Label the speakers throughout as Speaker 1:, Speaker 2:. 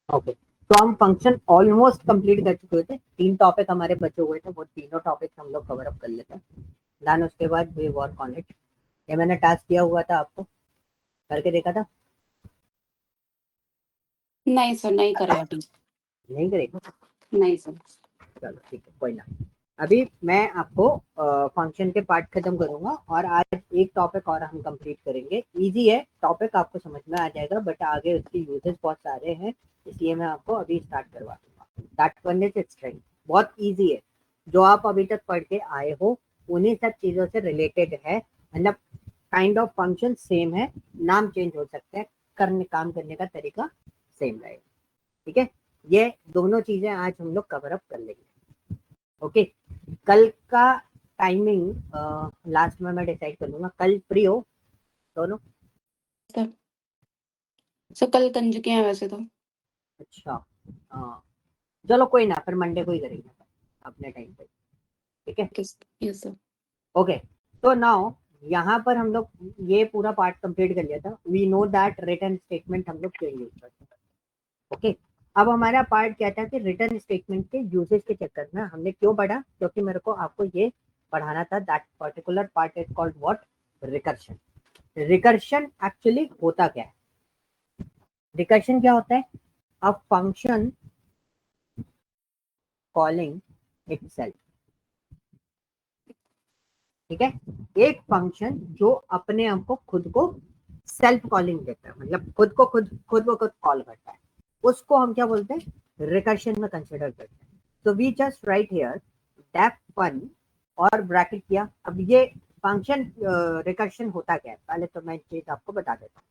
Speaker 1: Okay, तो हम function almost complete कर चुके थे। 3 टॉपिक हमारे बचे हुए थे, वो तीनों टॉपिक हम लोग कवर अप कर लेते हैं। देन उसके बाद वी वर्क ऑन इट। ये मैंने टास्क दिया हुआ था आपको, करके देखा था?
Speaker 2: नहीं सर, नहीं करे अभी।
Speaker 1: नहीं करेगा?
Speaker 2: नहीं सर।
Speaker 1: चलो ठीक है, कोई ना। अभी मैं आपको फंक्शन के पार्ट खत्म करूंगा और आज एक टॉपिक और हम कंप्लीट करेंगे। इजी है टॉपिक, आपको समझ में आ जाएगा, बट आगे उसके यूजेस बहुत सारे हैं, इसलिए मैं आपको अभी स्टार्ट करवा दूंगा। स्टार्ट करने से स्ट्रिंग बहुत इजी है, जो आप अभी तक पढ़ के आए हो उन्हीं सब चीजों से रिलेटेड है। मतलब काइंड ऑफ फंक्शन सेम है, नाम चेंज हो सकते हैं, काम करने का तरीका सेम रहेगा। ठीक है, ये दोनों चीजें आज हम लोग कवर अप कर लेंगे। ओके, कल का टाइमिंग लास्ट में मैं डिसाइड कर लूंगा। कल फ्री हो दोनों?
Speaker 2: सर कल कंजके हैं वैसे तो।
Speaker 1: अच्छा, हाँ, चलो कोई ना, फिर मंडे को ही करेंगे अपने टाइम पे। ठीक है,
Speaker 2: यस सर।
Speaker 1: ओके, तो नाउ यहाँ पर हम लोग ये पूरा पार्ट कंप्लीट कर लिया था। We know that return statement हम लोग क्यों यूज करते हैं। ओके, अब हमारा पार्ट क्या था कि रिटर्न स्टेटमेंट के यूजेस के चक्कर में हमने क्यों पढ़ा, क्योंकि मेरे को आपको ये पढ़ाना था। That particular part is called what? Recursion. Recursion actually होता क्या है? रिकर्शन क्या होता है? A function calling itself. ठीक है, एक फंक्शन जो अपने आप को खुद को सेल्फ कॉलिंग देता है, मतलब खुद को खुद कॉल करता है, उसको हम क्या बोलते हैं? रिकर्शन में कंसिडर करते हैं। तो we just write here def fun और ब्रैकेट किया। अब ये फंक्शन रिकर्शन होता क्या है, पहले तो मैं चीज आपको बता देता हूँ।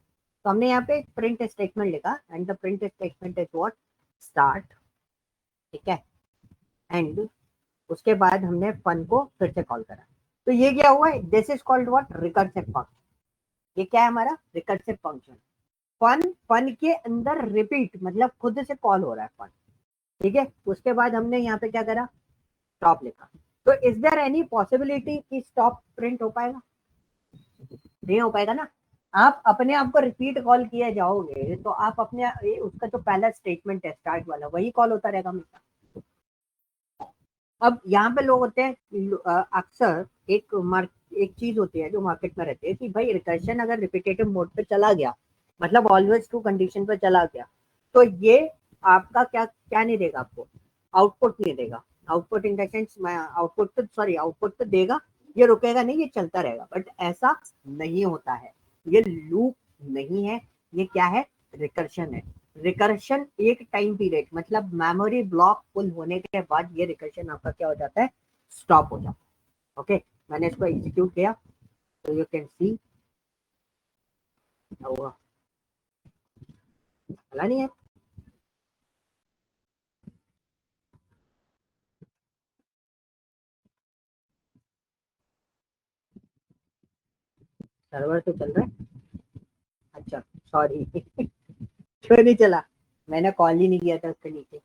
Speaker 1: तो हमने यहाँ पे एक प्रिंट स्टेटमेंट लिखा, and the print statement is what? Start. ठीक है, एंड उसके बाद हमने फन को फिर से कॉल करा। तो ये क्या हुआ? This is called what? Recursive function. ये क्या है हमारा? Recursive function. फन, फन के अंदर रिपीट, मतलब खुद से कॉल हो रहा है फन। ठीक है, उसके बाद हमने यहाँ पे क्या करा? स्टॉप लिखा। तो इज देयर एनी पॉसिबिलिटी कि स्टॉप प्रिंट हो पाएगा? नहीं हो पाएगा ना। आप अपने आप को रिपीट कॉल किए जाओगे तो आप अपने उसका जो पहला स्टेटमेंट है स्टार्ट वाला, वही कॉल होता रहेगा हमेशा। अब यहाँ पे लोग होते हैं अक्सर एक चीज होती है जो मार्केट में रहती है कि भाई रिकर्शन अगर रिपीटेटिव मोड पे चला गया, मतलब ऑलवेज ट्रू कंडीशन पे चला गया, तो ये आपका क्या क्या नहीं देगा आपको? आउटपुट नहीं देगा। Output in the sense, output तो देगा, ये रुकेगा नहीं, ये चलता रहेगा। बट ऐसा नहीं होता है, ये लूप नहीं है, ये क्या है? रिकर्शन है। रिकर्शन एक टाइम पीरियड, मतलब मेमोरी ब्लॉक फुल होने के बाद ये रिकर्शन आपका क्या हो जाता है? स्टॉप हो जाता है। ओके, मैंने इसको एग्जीक्यूट किया, तो यू कैन सी हुआ, चला नहीं है। सर्वर तो चल रहा है। अच्छा, सॉरी क्यों नहीं चला? मैंने कॉल ही नहीं किया था उसके नीचे।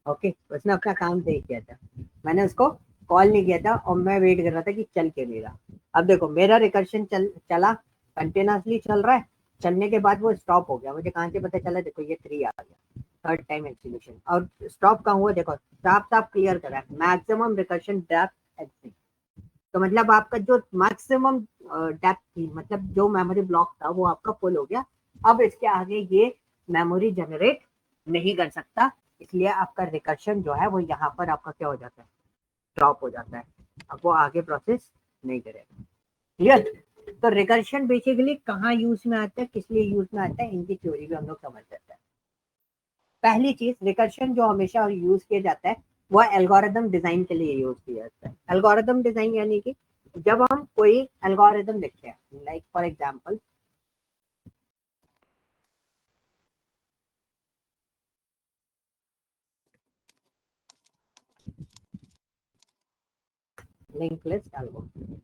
Speaker 1: ओके, उसने अपना काम सही किया था, मैंने उसको कॉल नहीं किया था और मैं वेट कर रहा था कि चल के मेरा। अब देखो मेरा रिकर्शन चला, कंटिन्यूसली चल रहा है। चलने के बाद वो स्टॉप हो गया। मुझे कहाँ से पता चला? देखो ये 3 आ गया, थर्ड टाइम एग्जीक्यूशन। और स्टॉप कहाँ हुआ? देखो साफ साफ क्लियर करा है, मैक्सिमम रिकर्शन डेप्थ एग्जिट। तो मतलब आपका जो मैक्सिमम डेप्थ थी, मतलब जो मेमोरी ब्लॉक था, वो आपका फुल हो गया। अब इसके आगे ये मेमोरी जनरेट नहीं कर सकता, इसलिए आपका रिकर्शन जो है वो यहाँ पर आपका क्या हो जाता है? ड्रॉप हो जाता है। अब वो आगे प्रोसेस नहीं करेगा। क्लियर? तो रिकर्शन बेसिकली कहाँ यूज में आता है, किस लिए यूज में आता है, इनकी थ्योरी भी हम लोग समझ सकते हैं। पहली चीज, रिकर्शन जो हमेशा यूज किया जाता है वो एल्गोरिदम डिजाइन के लिए यूज किया जाता है। एल्गोरिदम डिजाइन यानी कि जब हम कोई एल्गोरिदम लिखते हैं, like for example link list algorithm,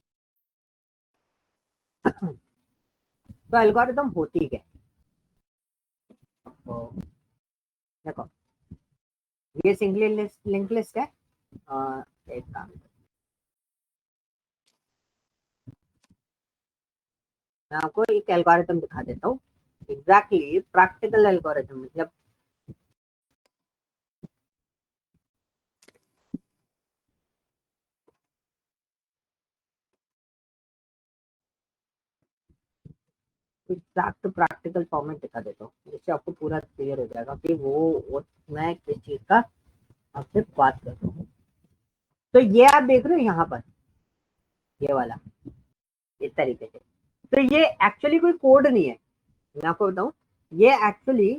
Speaker 1: तो एल्गोरिदम होती है, तो देखो ये सिंगल लिंक लिस्ट है। एक काम, मैं आपको एक एल्गोरिथम दिखा देता हूँ, एग्जैक्टली प्रैक्टिकल एल्गोरिथम। मतलब एग्जैक्ट प्रैक्टिकल फॉर्मेट दिखा देता हूँ, जिससे आपको पूरा क्लियर हो जाएगा कि वो मैं किस चीज का आपसे बात कर रहा हूँ। तो ये आप देख रहे हो यहाँ पर, ये वाला इस तरीके से। तो ये एक्चुअली कोई कोड नहीं है, मैं आपको बताऊं, ये एक्चुअली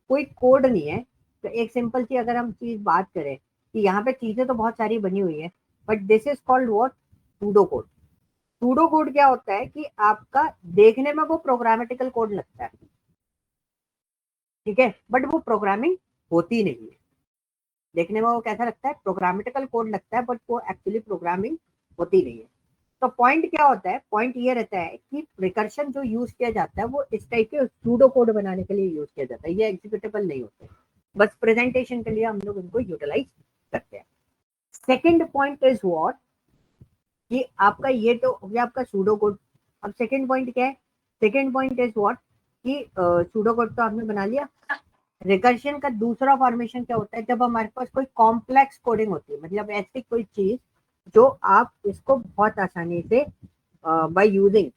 Speaker 1: कोई कोड नहीं है। तो एक सिंपल सी अगर हम चीज बात करें कि यहाँ पे चीजें तो बहुत सारी बनी हुई है, but this is called what, pseudo code. Pseudo code क्या होता है कि आपका देखने में वो प्रोग्रामेटिकल कोड लगता है, ठीक है, बट वो प्रोग्रामिंग होती नहीं है। देखने में वो कैसा लगता है, प्रोग्रामेटिकल कोड लगता है, बट वो एक्चुअली प्रोग्रामिंग होती नहीं है। तो पॉइंट क्या होता है, पॉइंट ये रहता है कि रिकर्शन जो यूज किया जाता है वो इस टाइप के सूडो कोड बनाने के लिए यूज किया जाता है, ये एग्जीक्यूटेबल नहीं होते, बस प्रेजेंटेशन के लिए हम लोग इनको यूटिलाइज करते हैं। सेकेंड पॉइंट इज व्हाट, कि आपका ये तो हो गया आपका सूडो कोड। अब सेकेंड पॉइंट क्या है, सेकेंड पॉइंट इज व्हाट, कि सूडो कोड तो आपने बना लिया। रिकर्शन का दूसरा फॉर्मेशन क्या होता है, जब हमारे पास कोई कॉम्प्लेक्स कोडिंग होती है, मतलब ऐसी कोई चीज जो आप इसको बहुत आसानी से बाय यूजिंग,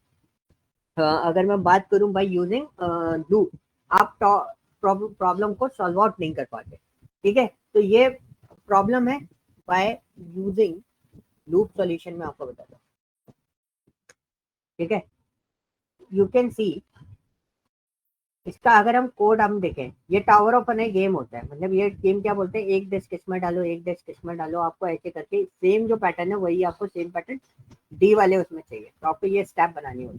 Speaker 1: अगर मैं बात करूं बाय यूजिंग लूप, आप प्रॉब्लम को सॉल्व आउट नहीं कर पाते, ठीक है। तो ये प्रॉब्लम है बाय यूजिंग लूप सॉल्यूशन में आपको बताता हूँ, ठीक है। यू कैन सी, इसका अगर हम कोड हम देखें, ये टावर ऑफ अन गेम होता है, मतलब ये गेम क्या बोलते हैं, एक डिस्क इसमें डालो, एक डिस्क इसमें डालो, आपको ऐसे करके सेम जो पैटर्न है वही आपको सेम पैटर्न डी वाले उसमें चाहिए, तो आपको ये स्टेप बनानी होगी।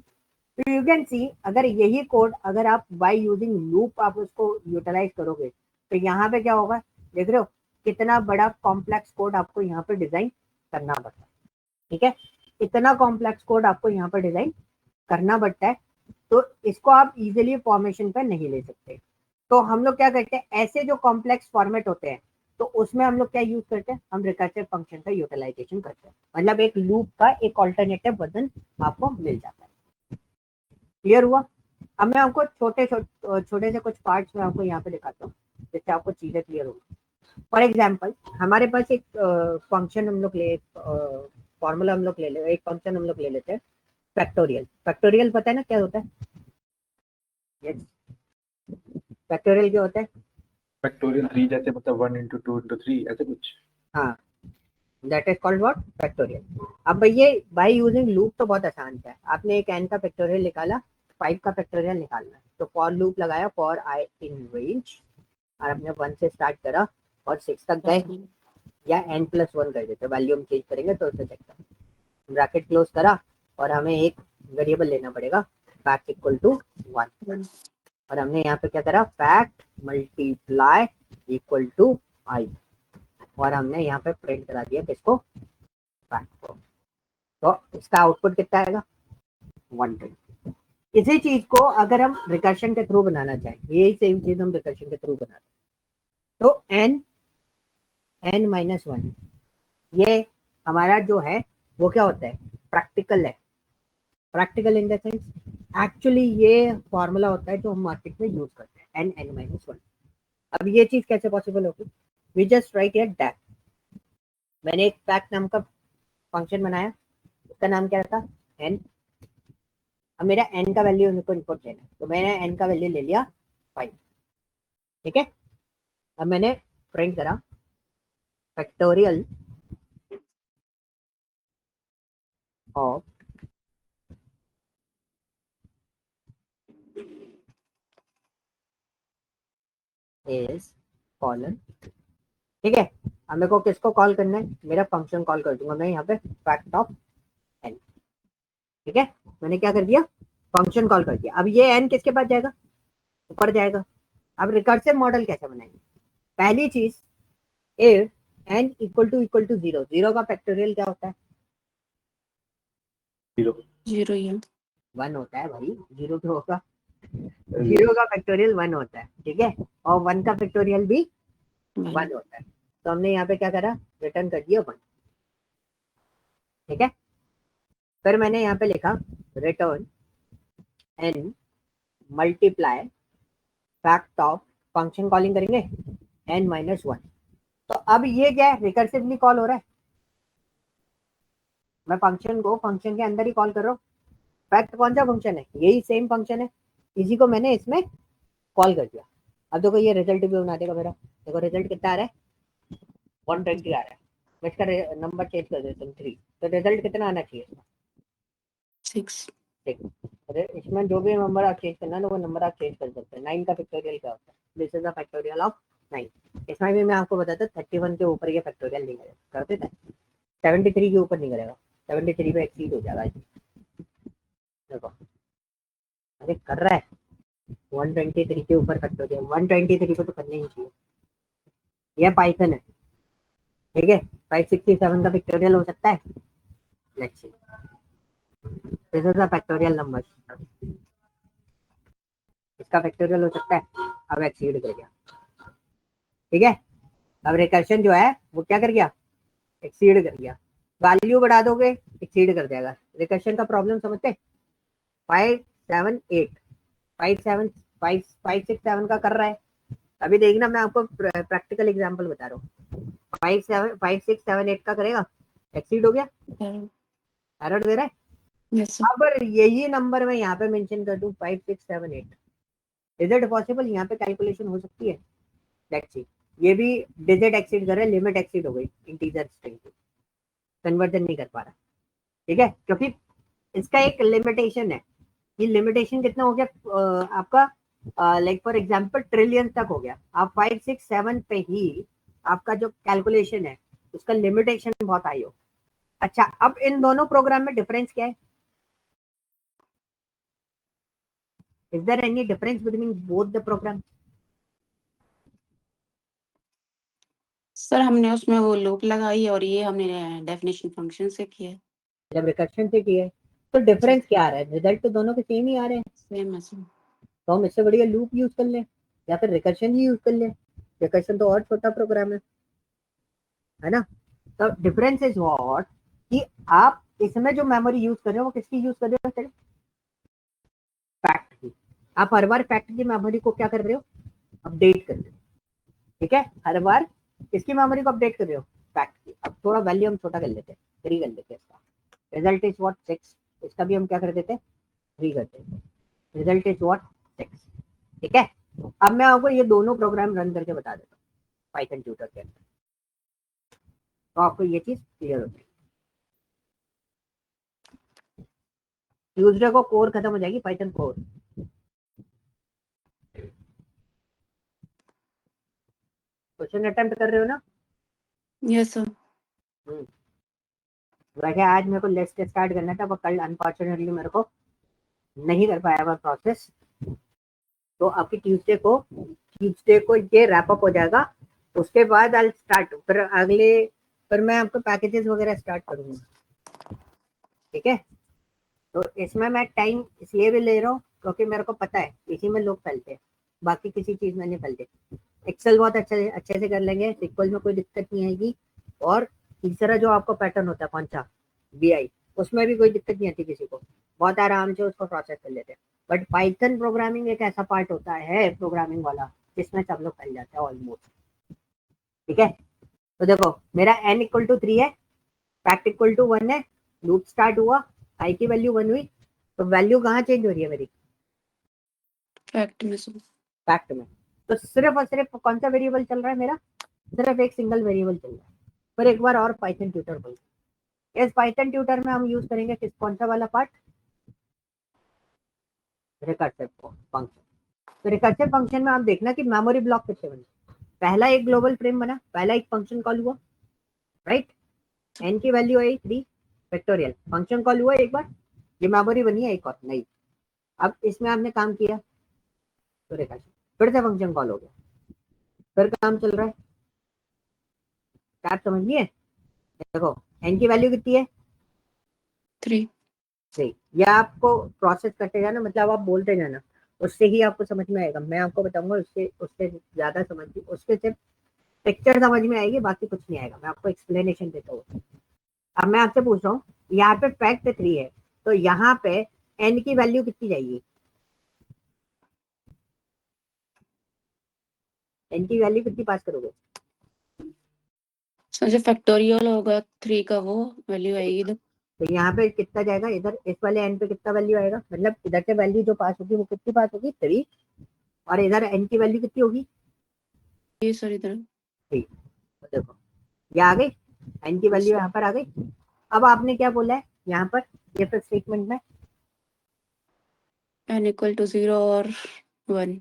Speaker 1: तो यू कैन सी, अगर यही कोड अगर आप बाय यूजिंग लूप आप उसको यूटिलाइज करोगे, तो यहाँ पे क्या होगा, देख रहे हो कितना बड़ा कॉम्प्लेक्स कोड आपको यहाँ पे डिजाइन करना पड़ता है, ठीक है। इतना कॉम्प्लेक्स कोड आपको यहाँ पर डिजाइन करना पड़ता है, तो इसको आप इजीली फॉर्मेशन पर नहीं ले सकते। तो हम लोग क्या करते हैं, ऐसे जो कॉम्प्लेक्स फॉर्मेट होते हैं, तो उसमें हम लोग क्या यूज करते हैं, हम रिकर्सिव फंक्शन का यूटिलाइजेशन करते हैं, मतलब एक लूप का एक ऑल्टरनेटिव वर्जन आपको मिल जाता है। क्लियर हुआ। अब मैं आपको छोटे से कुछ पार्ट्स में आपको यहाँ पे दिखाता हूँ, जिससे आपको चीजें क्लियर होगी। फॉर एग्जाम्पल, हमारे पास एक फंक्शन हम लोग ले, फॉर्मूला हम लोग ले ले, एक फंक्शन हम लोग ले लेते हैं, फैक्टोरियल। फैक्टोरियल पता है ना क्या होता है, यस, फैक्टोरियल क्या होता है,
Speaker 3: फैक्टोरियल 3 जैसे, मतलब 1 into 2 into 3 ऐसे कुछ।
Speaker 1: हाँ, that is called what, factorial. अब ये बाय यूजिंग लूप तो बहुत आसान था, आपने एक n का फैक्टोरियल निकाला, 5 का फैक्टोरियल निकालना है, तो फॉर लूप लगाया, फॉर आई इन रेंज, और आपने 1 से स्टार्ट करा और 6 तक गए, या n+1 कर देते, वैल्यू हम चेंज करेंगे तो उससे चेक करें, ब्रैकेट क्लोज करा, और हमें एक वेरिएबल लेना पड़ेगा, फैक्ट इक्वल टू 1, और हमने यहाँ पे क्या करा, फैक्ट मल्टीप्लाई इक्वल टू आई, और हमने यहाँ पे प्रिंट करा दिया किसको, फैक्ट को। तो इसका आउटपुट कितना आएगा, 120। इसी चीज को अगर हम रिकर्शन के थ्रू बनाना चाहें, यही सेम चीज हम रिकर्शन के थ्रू बनाते हैं, तो n-1 ये हमारा जो है वो क्या होता है, प्रैक्टिकल है। Practical in the sense, actually ये फॉर्मूला होता है जो हम मार्केट में यूज करते हैं, n-1। अब ये चीज कैसे पॉसिबल होगी, we just write here that, मैंने एक फैक्ट नाम का फंक्शन बनाया, उसका नाम क्या था, n। अब मेरा n का वैल्यू उनको इनपुट लेना है, तो मैंने n का वैल्यू ले लिया 5, ठीक है। अब मैंने प्रिंट करा फैक्टोरियल ऑफ इज कॉलन, ठीक है। अब मेरे को किसको कॉल करना है, मेरा फंक्शन कॉल कर दूंगा मैं यहाँ पे, फैक्ट ऑफ n, ठीक है। मैंने क्या कर दिया, फंक्शन कॉल कर दिया। अब ये n किसके पास जाएगा, ऊपर जाएगा। अब रिकर्सिव मॉडल कैसे बनाएंगे, पहली चीज, इफ n इक्वल टू 0, 0 का फैक्टोरियल क्या होता है,
Speaker 3: 0
Speaker 2: 0 ही है।
Speaker 1: 1 होता है भाई, 0 क्यों होगा, 0 का फैक्टोरियल 1 होता है, ठीक है, और 1 का फैक्टोरियल भी 1
Speaker 2: 1
Speaker 1: होता है। तो हमने यहाँ पे क्या करा, रिटर्न कर दिया 1, ठीक है। फिर मैंने यहाँ पे लिखा return n multiply fact of, function calling करेंगे n-1। तो अब ये क्या है, रिकर्सिवली कॉल हो रहा है, मैं फंक्शन को फंक्शन के अंदर ही कॉल कर रहा हूँ। फैक्ट कौन सा फंक्शन है, यही सेम फंक्शन है, इसी को मैंने इसमें कॉल कर दिया। अब देखो ये रिजल्ट भी बना देगा मेरा, देखो रिजल्ट कितना आ रहा है 120 आ रहा है। मैं इसका नंबर चेंज कर देता हूँ 3, तो रिजल्ट कितना आना चाहिए इसमें
Speaker 2: 6।
Speaker 1: ठीक। अरे इसमें जो भी नंबर आप चेंज करना है वो नंबर आप चेंज कर सकते हैं। 9 का फैक्टोरियल क्या होता है, this is the factorial of 9। इसमें भी मैं आपको बताता 31 के ऊपर ये फैक्टोरियल नहीं करेगा, करते थे 73 के ऊपर नहीं करेगा, 73 पे एक्सीड हो जाएगा। देखो अरे कर रहा है 123 के ऊपर फैक्टोरियल, 123 को तो करना ही चाहिए। यह पाइथन है, ठीक है। 567 का फैक्टोरियल हो सकता है, let's see this is the factorial number, इसका फैक्टोरियल हो सकता है, अब एक्सीड कर गया, ठीक है। अब रिकर्शन जो है वो क्या कर गया, एक्सीड कर गया। वैल्यू बढ़ा दोगे एक्सीड कर जाएगा। रिकर्शन का प्रॉब्लम समझते, 578 567 का कर रहा है। अभी देखना मैं आपको प्रैक्टिकल एग्जांपल बता रहा हूँ। 5678 का करेगा, एक्सीड हो गया, एरर दे रहा है।
Speaker 2: Yes sir.
Speaker 1: अब यही नंबर मैं यहाँ पे मेंशन कर दूं 5678, इज इट पॉसिबल, यहाँ पे कैलकुलेशन हो सकती है। लेट्स सी, ये भी डिजिट एक्सीड कर रहा है, लिमिट एक्सीड हो गई, इंटीजर स्ट्रिंग की कन्वर्जन नहीं कर पा रहा, ठीक है, क्योंकि इसका एक लिमिटेशन है। ये लिमिटेशन कितना हो गया आपका, लाइक फॉर एग्जांपल ट्रिलियन तक हो गया। आप 567 पे ही आपका जो कैलकुलेशन है उसका लिमिटेशन बहुत हाई हो। अच्छा, अब इन दोनों प्रोग्राम में डिफरेंस क्या है, is there any difference between both the program?
Speaker 2: Sir हमने उसमें वो लूप लगाई और ये हमने डेफिनेशन फंक्शन से किया है।
Speaker 1: जब रिकर्शन से किया है तो डिफरेंस क्या आ रहा है, रिजल्ट तो दोनों के सेम ही आ रहे हैं।
Speaker 2: सेम है सर।
Speaker 1: तो हम इससे बढ़िया लूप यूज कर लें या फिर रिकर्शन ही यूज कर लें। रिकर्शन तो और छोटा प्रोग्राम है ना। तो डिफरेंस इज व्हाट कि आप इसमें जो मेमोरी यूज कर रहे हो वो किसकी यूज कर रहे हो, फैक्ट की। आप हर बार फैक्ट की मेमोरी को क्या कर रहे हो, अपडेट कर रहे हो, ठीक है। हर बार किसकी मेमोरी को अपडेट कर रहे हो, फैक्ट की। अब थोड़ा वैल्यू हम छोटा कर लेते हैं, 3 कर लेते हैं इसका। रिजल्ट इज व्हाट 6, इसका भी हम क्या कर देते हैं 3 कर देते हैं। रिजल्ट इज व्हाट 6, ठीक है। अब मैं आपको ये दोनों प्रोग्राम रन करके बता देता हूँ पाइथन ट्यूटर के अंदर, तो आपको ये चीज क्लियर होती है। ट्यूजडे को कोर खत्म हो जाएगी, पाइथन कोर। क्वेश्चन अटेम्प्ट कर रहे हो ना?
Speaker 2: Yes sir.
Speaker 1: वैसे आज मेरे को लिस्ट स्टार्ट करना था, पर कल अनफॉर्चुनेटली मेरे को नहीं कर पाया वो प्रोसेस। तो आपकी ट्यूसडे को ये रैप अप हो जाएगा, उसके बाद आई स्टार्ट, फिर मैं आपको पैकेजेस वगैरह स्टार्ट करूंगा, ठीक है। तो इसमें मैं टाइम इसलिए भी ले रहा हूँ क्योंकि मेरे को पता है इसी में लोग फैलते हैं, बाकी किसी चीज में नहीं फैलते। एक्सेल बहुत अच्छे से कर लेंगे, सिक्वल में कोई दिक्कत नहीं आएगी। और तीसरा जो आपको पैटर्न होता है कौन सा, बीआई, उसमें भी कोई दिक्कत नहीं आती किसी को, बहुत आराम से उसको प्रोसेस कर लेते हैं। बट पाइथन प्रोग्रामिंग एक ऐसा पार्ट होता है प्रोग्रामिंग वाला जिसमें सब लोग फैल जाते हैं ऑलमोस्ट, ठीक है। तो देखो मेरा n इक्वल टू 3 है, फैक्ट इक्वल टू 1 है, लूप स्टार्ट हुआ, आई की वैल्यू 1 हुई, तो वैल्यू कहाँ चेंज हो रही है मेरी,
Speaker 2: फैक्ट में सर।
Speaker 1: फैक्ट में। तो सिर्फ और सिर्फ कौन सा वेरिएबल चल रहा है मेरा, सिर्फ एक सिंगल वेरिएबल चल रहा है। पर एक बार और पाइथन ट्यूटर खोल, इस पाइथन ट्यूटर में हम यूज करेंगे कौन सा वाला पार्ट, रिकर्सिव फंक्शन। तो रिकर्सिव फंक्शन में आप देखना कि मेमोरी ब्लॉक कितने बने। पहला एक ग्लोबल फ्रेम बना, पहला एक फंक्शन कॉल हुआ, राइट, n की वैल्यू आई 3 फैक्टोरियल, फंक्शन कॉल हुआ एक बार, ये मेमोरी बनी है एक और नहीं। अब इसमें आपने काम किया तो रिकर्सिव, फिर से फंक्शन कॉल हो गया, फिर काम चल रहा है, क्या आप समझ लिए। देखो n की वैल्यू कितनी है
Speaker 2: 3।
Speaker 1: सही, या आपको प्रोसेस करते जाना, मतलब आप बोलते जाना, उससे ही आपको समझ में आएगा। मैं आपको बताऊंगा उससे उससे ज्यादा समझ, उसके सिर्फ पिक्चर समझ में आएगी, बाकी कुछ नहीं आएगा। मैं आपको एक्सप्लेनेशन देता हूँ। अब मैं आपसे पूछ रहा हूँ, यहाँ पे फैक्ट 3 है, तो यहाँ पे n की वैल्यू कितनी जाएगी? n की वैल्यू कितनी पास करोगे?
Speaker 2: सर जो फैक्टोरियल होगा 3 का वो वैल्यू आएगी इधर।
Speaker 1: तो यहाँ पे कितना जाएगा? इधर इस वाले n पे कितना वैल्यू आएगा? मतलब इधर से वैल्यू जो पास होगी वो कितनी पास होगी? 3। और इधर n की वैल्यू कितनी होगी?
Speaker 2: ये सर इधर
Speaker 1: 3। तो देखो ये आ गई, n की वैल्यू यहाँ पर आ गई। अब आपने क्या बोला है यहाँ पर ये फिर स्टेटमेंट में?
Speaker 2: n इक्वल टू 0 और 1।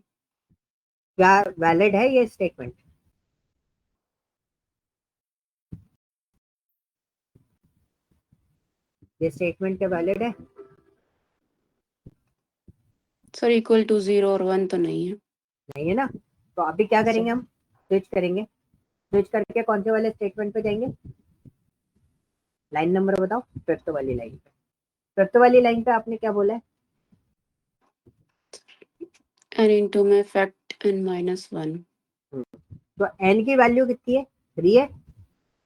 Speaker 1: क्या वैलिड है ये स्टेटमेंट? ये स्टेटमेंट क्या वैलिड है?
Speaker 2: सर इक्वल टू 0 और 1 तो नहीं है।
Speaker 1: नहीं है ना? तो अभी क्या करेंगे? हम स्विच करेंगे। स्विच करके कौन से वाले स्टेटमेंट पे जाएंगे? लाइन नंबर बताओ। फिफ्थ वाली लाइन पे। फिफ्थ वाली लाइन पे आपने क्या बोला है?
Speaker 2: n इंटू में फैक्ट n माइनस 1।
Speaker 1: तो n की वैल्यू कितनी है? 3 है।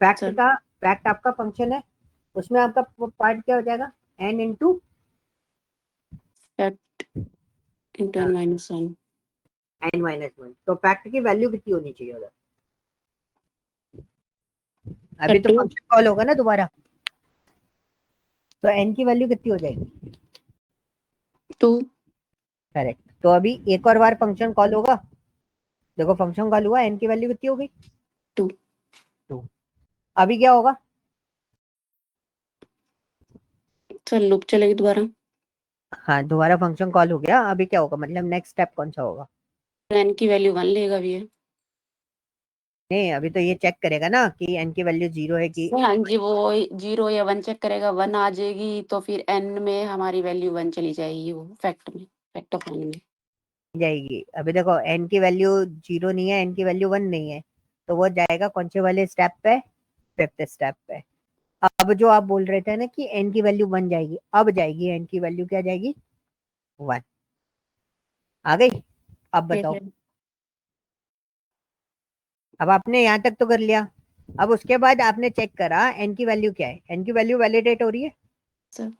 Speaker 1: फैक्ट
Speaker 2: सर
Speaker 1: का, फैक्ट आपका फंक्शन है, उसमें आपका पार्ट क्या हो जाएगा? n into
Speaker 2: fact into n minus 1।
Speaker 1: n minus 1। तो फैक्ट की वैल्यू कितनी होनी चाहिए उधर? अभी तो
Speaker 2: 2
Speaker 1: फंक्शन कॉल होगा ना दोबारा, तो n की वैल्यू कितनी हो जाएगी?
Speaker 2: 2
Speaker 1: करेक्ट। तो अभी एक और बार फंक्शन कॉल होगा। देखो फंक्शन कॉल हुआ, n की वैल्यू कितनी हो गई?
Speaker 2: 2
Speaker 1: 2। अभी क्या होगा?
Speaker 2: सर लूप चलेगी दोबारा।
Speaker 1: हाँ दोबारा फंक्शन कॉल हो गया। अभी क्या होगा? मतलब नेक्स्ट स्टेप कौन सा होगा?
Speaker 2: n की वैल्यू 1 लेगा भी है।
Speaker 1: नहीं अभी तो ये चेक करेगा ना कि n की वैल्यू 0 है कि
Speaker 2: हाँ जी, वो 0 या 1 चेक करेगा। 1 आ जाएगी तो फिर n में हमारी वैल्यू 1 चली जाएगी, वो फैक्ट में, फैक्ट ऑफ n में।
Speaker 1: जाएगी। अभी देखो n की वैल्यू 0 नहीं है, n की वैल्यू 1 नहीं है, तो वो जाएगा कौन से वाले स्टेप पे? फिफ्थ स्टेप पे। अब जो आप बोल रहे थे ना कि n की वैल्यू 1 जाएगी, अब जाएगी n की वैल्यू क्या जाएगी? 1 आ गई। अब
Speaker 2: ठीक
Speaker 1: बताओ।
Speaker 2: है
Speaker 1: अब आपने यहाँ तक तो कर लिया। अब उसके बाद आपने चेक करा n की वैल्यू क्या है? n की वैल्यू वैलिडेट हो रही है?
Speaker 2: सर,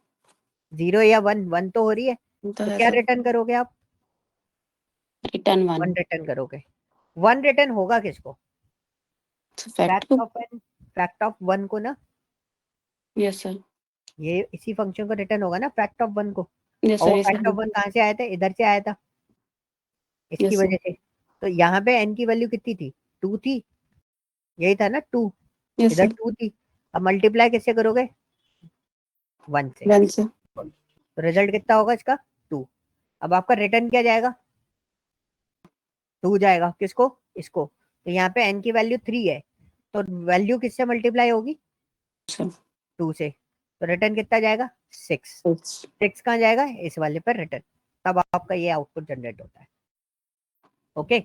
Speaker 1: 0 या 1? 1 तो हो रही है।
Speaker 2: तो
Speaker 1: तो
Speaker 2: है
Speaker 1: क्या
Speaker 2: सर।
Speaker 1: रिटर्न करोगे आप?
Speaker 2: रिटर्न 1
Speaker 1: 1 रिटर्न करोगे। 1 रिटर्न होगा किसको?
Speaker 2: फैक्ट को।
Speaker 1: फैक्ट ऑफ 1 को ना।
Speaker 2: यस सर,
Speaker 1: ये इसी फंक्शन को रिटर्न होगा ना, फैक्ट ऑफ 1 को।
Speaker 2: यस
Speaker 1: और
Speaker 2: सर,
Speaker 1: वो
Speaker 2: यस
Speaker 1: फैक्ट ऑफ
Speaker 2: सर,
Speaker 1: 1 कहाँ से आया था? इधर से आया था, इसकी
Speaker 2: यस सर,
Speaker 1: वजह से। तो यहाँ पे n की वैल्यू कितनी थी? 2 थी। यही था ना 2।
Speaker 2: यस
Speaker 1: इधर
Speaker 2: सर।
Speaker 1: 2 थी। अब मल्टीप्लाई किससे करोगे? 1 से।
Speaker 2: 1 से।
Speaker 1: तो रिजल्ट कितना होगा इसका? 2। अब आपका रिटर्न क्या जाएगा? 2 जाएगा। किसको? इसको। तो यहाँ पे n की वैल्यू 3 है, तो वैल्यू किससे मल्टीप्लाई होगी?
Speaker 2: सर
Speaker 1: 2 से। तो रिटर्न कितना जाएगा? 6।
Speaker 2: 6।
Speaker 1: 6 कहाँ जाएगा? इस वाले पर रिटर्न। तब आपका ये आउटपुट जनरेट होता है। ओके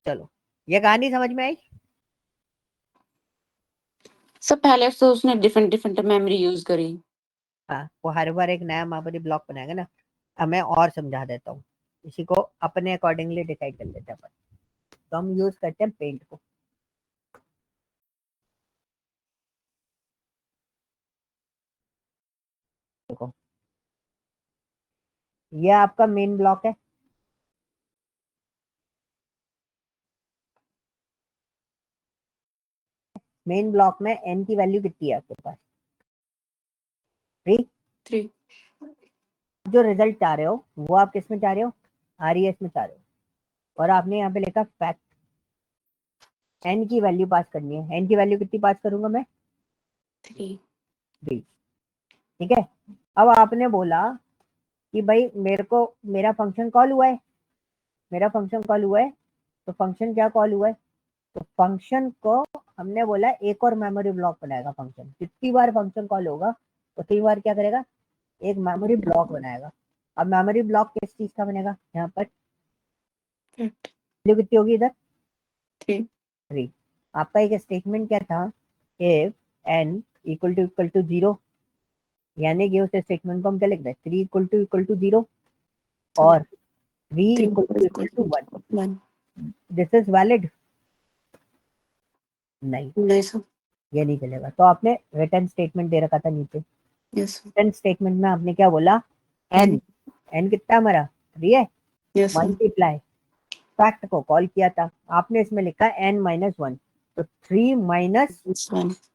Speaker 1: चलो, ये कहानी समझ में आई?
Speaker 2: सर पहले तो उसने डिफरेंट डिफरेंट मेमोरी यूज करी।
Speaker 1: हाँ वो हर बार एक नया मेमोरी ब्लॉक बनाएगा ना। अब मैं और समझा देता हूँ, इसी को अपने अकॉर्डिंगली डिसाइड कर लेते हैं अपन। तो हम यूज करते हैं पेंट को। देखो ये आपका मेन ब्लॉक है। मेन ब्लॉक में n की वैल्यू कितनी है आपके पास? 3।
Speaker 2: 3।
Speaker 1: जो रिजल्ट चाह रहे हो वो आप किस में चाह रहे हो? RES में चाह रहे हो। और आपने यहाँ पे लिखा फैक्ट। n की वैल्यू पास करनी है। n की वैल्यू कितनी पास करूंगा मैं?
Speaker 2: 3।
Speaker 1: 3। ठीक है। अब आपने बोला कि भाई मेरे को, मेरा फंक्शन कॉल हुआ है, मेरा फंक्शन कॉल हुआ है। तो फंक्शन क्या कॉल हुआ है? तो फंक्शन को हमने बोला एक और मेमोरी ब्लॉक बनाएगा फंक्शन। जितनी बार फंक्शन कॉल होगा उतनी बार क्या करेगा? एक मेमोरी ब्लॉक बनाएगा। अब मेमोरी ब्लॉक किस चीज का बनेगा? यहाँ पर
Speaker 2: फैक्ट
Speaker 1: वैल्यू कितनी होगी इधर?
Speaker 2: 3।
Speaker 1: 3। आपका एक स्टेटमेंट क्या था? इफ n इक्वल टू 0, यानी कि उस स्टेटमेंट को हम क्या लिख रहे हैं? 3 इक्वल टू 0
Speaker 2: सर
Speaker 1: और 3
Speaker 2: 3
Speaker 1: equal to 1।
Speaker 2: 1।
Speaker 1: This is valid. नहीं,
Speaker 2: नहीं सर।
Speaker 1: ये नहीं चलेगा। तो आपने रिटर्न स्टेटमेंट दे रखा था नीचे,
Speaker 2: यस सर।
Speaker 1: रिटर्न स्टेटमेंट में आपने क्या बोला, एन, एन कितना है हमारा 3 है,
Speaker 2: यस सर।
Speaker 1: मल्टीप्लाई फैक्ट को कॉल किया था, आपने इसमें लिखा n माइनस 1, तो 3 माइनस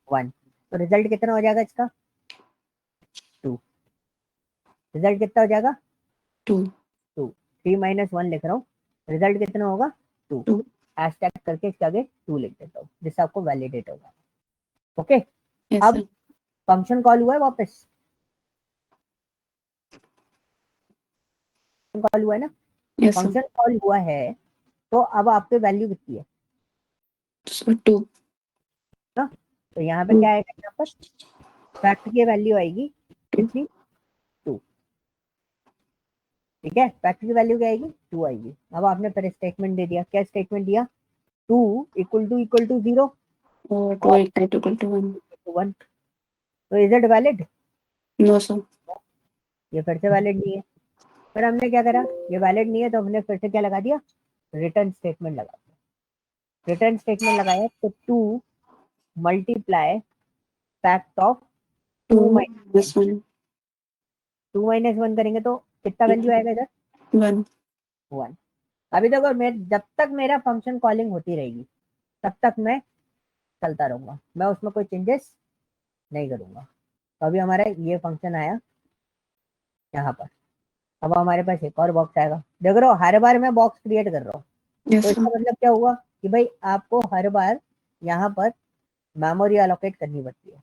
Speaker 1: 1, तो रिजल्ट कितना हो जाएगा इसका 2। रिजल्ट कितना हो जाएगा
Speaker 2: 2।
Speaker 1: 2, 3 माइनस 1 लिख रहा हूँ, रिजल्ट कितना होगा 2।
Speaker 2: 2।
Speaker 1: हैशटैग करके इसके आगे 2 लिख देता हूँ, जिससे आपको वैलिडेट होगा। ओके,
Speaker 2: यस
Speaker 1: अब
Speaker 2: सर।
Speaker 1: फंक्शन कॉल हुआ है, वापस कॉल हुआ है ना,
Speaker 2: यस सर।
Speaker 1: फंक्शन कॉल हुआ है, तो अब आपकी वैल्यू कितनी है
Speaker 2: सर 2।
Speaker 1: ना, तो यहाँ पे क्या आएगा, यहाँ पर फैक्ट की वैल्यू आएगी कितनी 2। ठीक है, फैक्ट की वैल्यू क्या आएगी 2 आएगी। अब आपने फिर स्टेटमेंट दे दिया, क्या स्टेटमेंट दिया, 2 इक्वल टू 0
Speaker 2: और 2
Speaker 1: और
Speaker 2: इक्वल टू 1।
Speaker 1: 1, तो is it valid,
Speaker 2: no sir.
Speaker 1: ये फिर से वैलिड नहीं है। फिर हमने क्या करा, ये वैलिड नहीं है तो हमने फिर से क्या लगा दिया, रिटर्न स्टेटमेंट लगा दिया। रिटर्न स्टेटमेंट लगाया तो 2 multiply fact of
Speaker 2: 2
Speaker 1: 2 minus
Speaker 2: minus 1।
Speaker 1: 2 minus 1 करेंगे तो कितना वैल्यू आएगा इधर
Speaker 2: 1।
Speaker 1: 1। अभी देखो मैं जब तक मेरा फंक्शन कॉलिंग होती रहेगी तब तक मैं चलता रहूंगा, मैं उसमें कोई चेंजेस नहीं करूंगा। तो अभी हमारा ये फंक्शन आया यहाँ पर, अब हमारे पास एक और बॉक्स आएगा, देख रहे हो हर बार मैं बॉक्स क्रिएट कर रहा हूँ, तो
Speaker 2: यस
Speaker 1: इसका
Speaker 2: सर।
Speaker 1: मतलब क्या हुआ कि भाई आपको हर बार यहाँ पर मेमोरी अलोकेट करनी पड़ती है।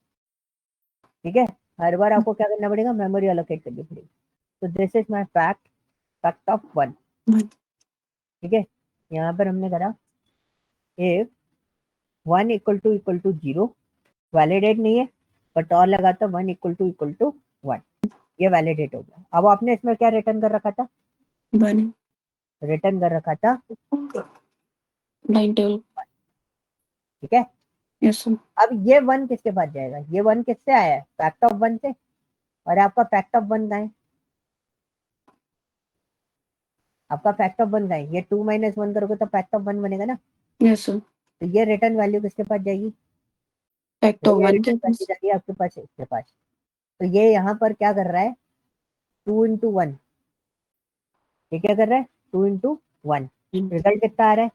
Speaker 1: ठीक है, हर बार आपको क्या करना पड़ेगा, मेमोरी अलोकेट करनी पड़ेगी। तो this is my fact, fact of 1।
Speaker 2: 1।
Speaker 1: ठीक है, यहाँ पर हमने करा इफ 1 इक्वल टू 0, वैलिडेट नहीं है, बट और लगाता 1 इक्वल टू 1, ये वैलिडेट हो गया। अब आपने इसमें क्या रिटर्न कर रखा था,
Speaker 2: 1।
Speaker 1: रिटर्न कर रखा था
Speaker 2: 9 टेबल।
Speaker 1: ठीक है,
Speaker 2: यस सर।
Speaker 1: अब ये 1 किसके पास जाएगा, ये 1 किससे आया है, फैक्ट ऑफ 1 से, और आपका फैक्ट ऑफ 1 का है, आपका फैक्ट ऑफ 1 का है, ये 2 माइनस 1 करोगे तो फैक्ट ऑफ 1 बनेगा ना,
Speaker 2: यस सर।
Speaker 1: तो ये रिटर्न वैल्यू किसके पास जाएगी,
Speaker 2: फैक्ट ऑफ
Speaker 1: ये
Speaker 2: 1
Speaker 1: रिटर्न
Speaker 2: के
Speaker 1: वैल्यू
Speaker 2: पास।
Speaker 1: जाएगी आपके पास, इसके पास। तो ये यहाँ पर क्या कर रहा है 2 इंटू 1, ये क्या कर रहा है 2 इंटू 1, रिजल्ट कितना आ रहा है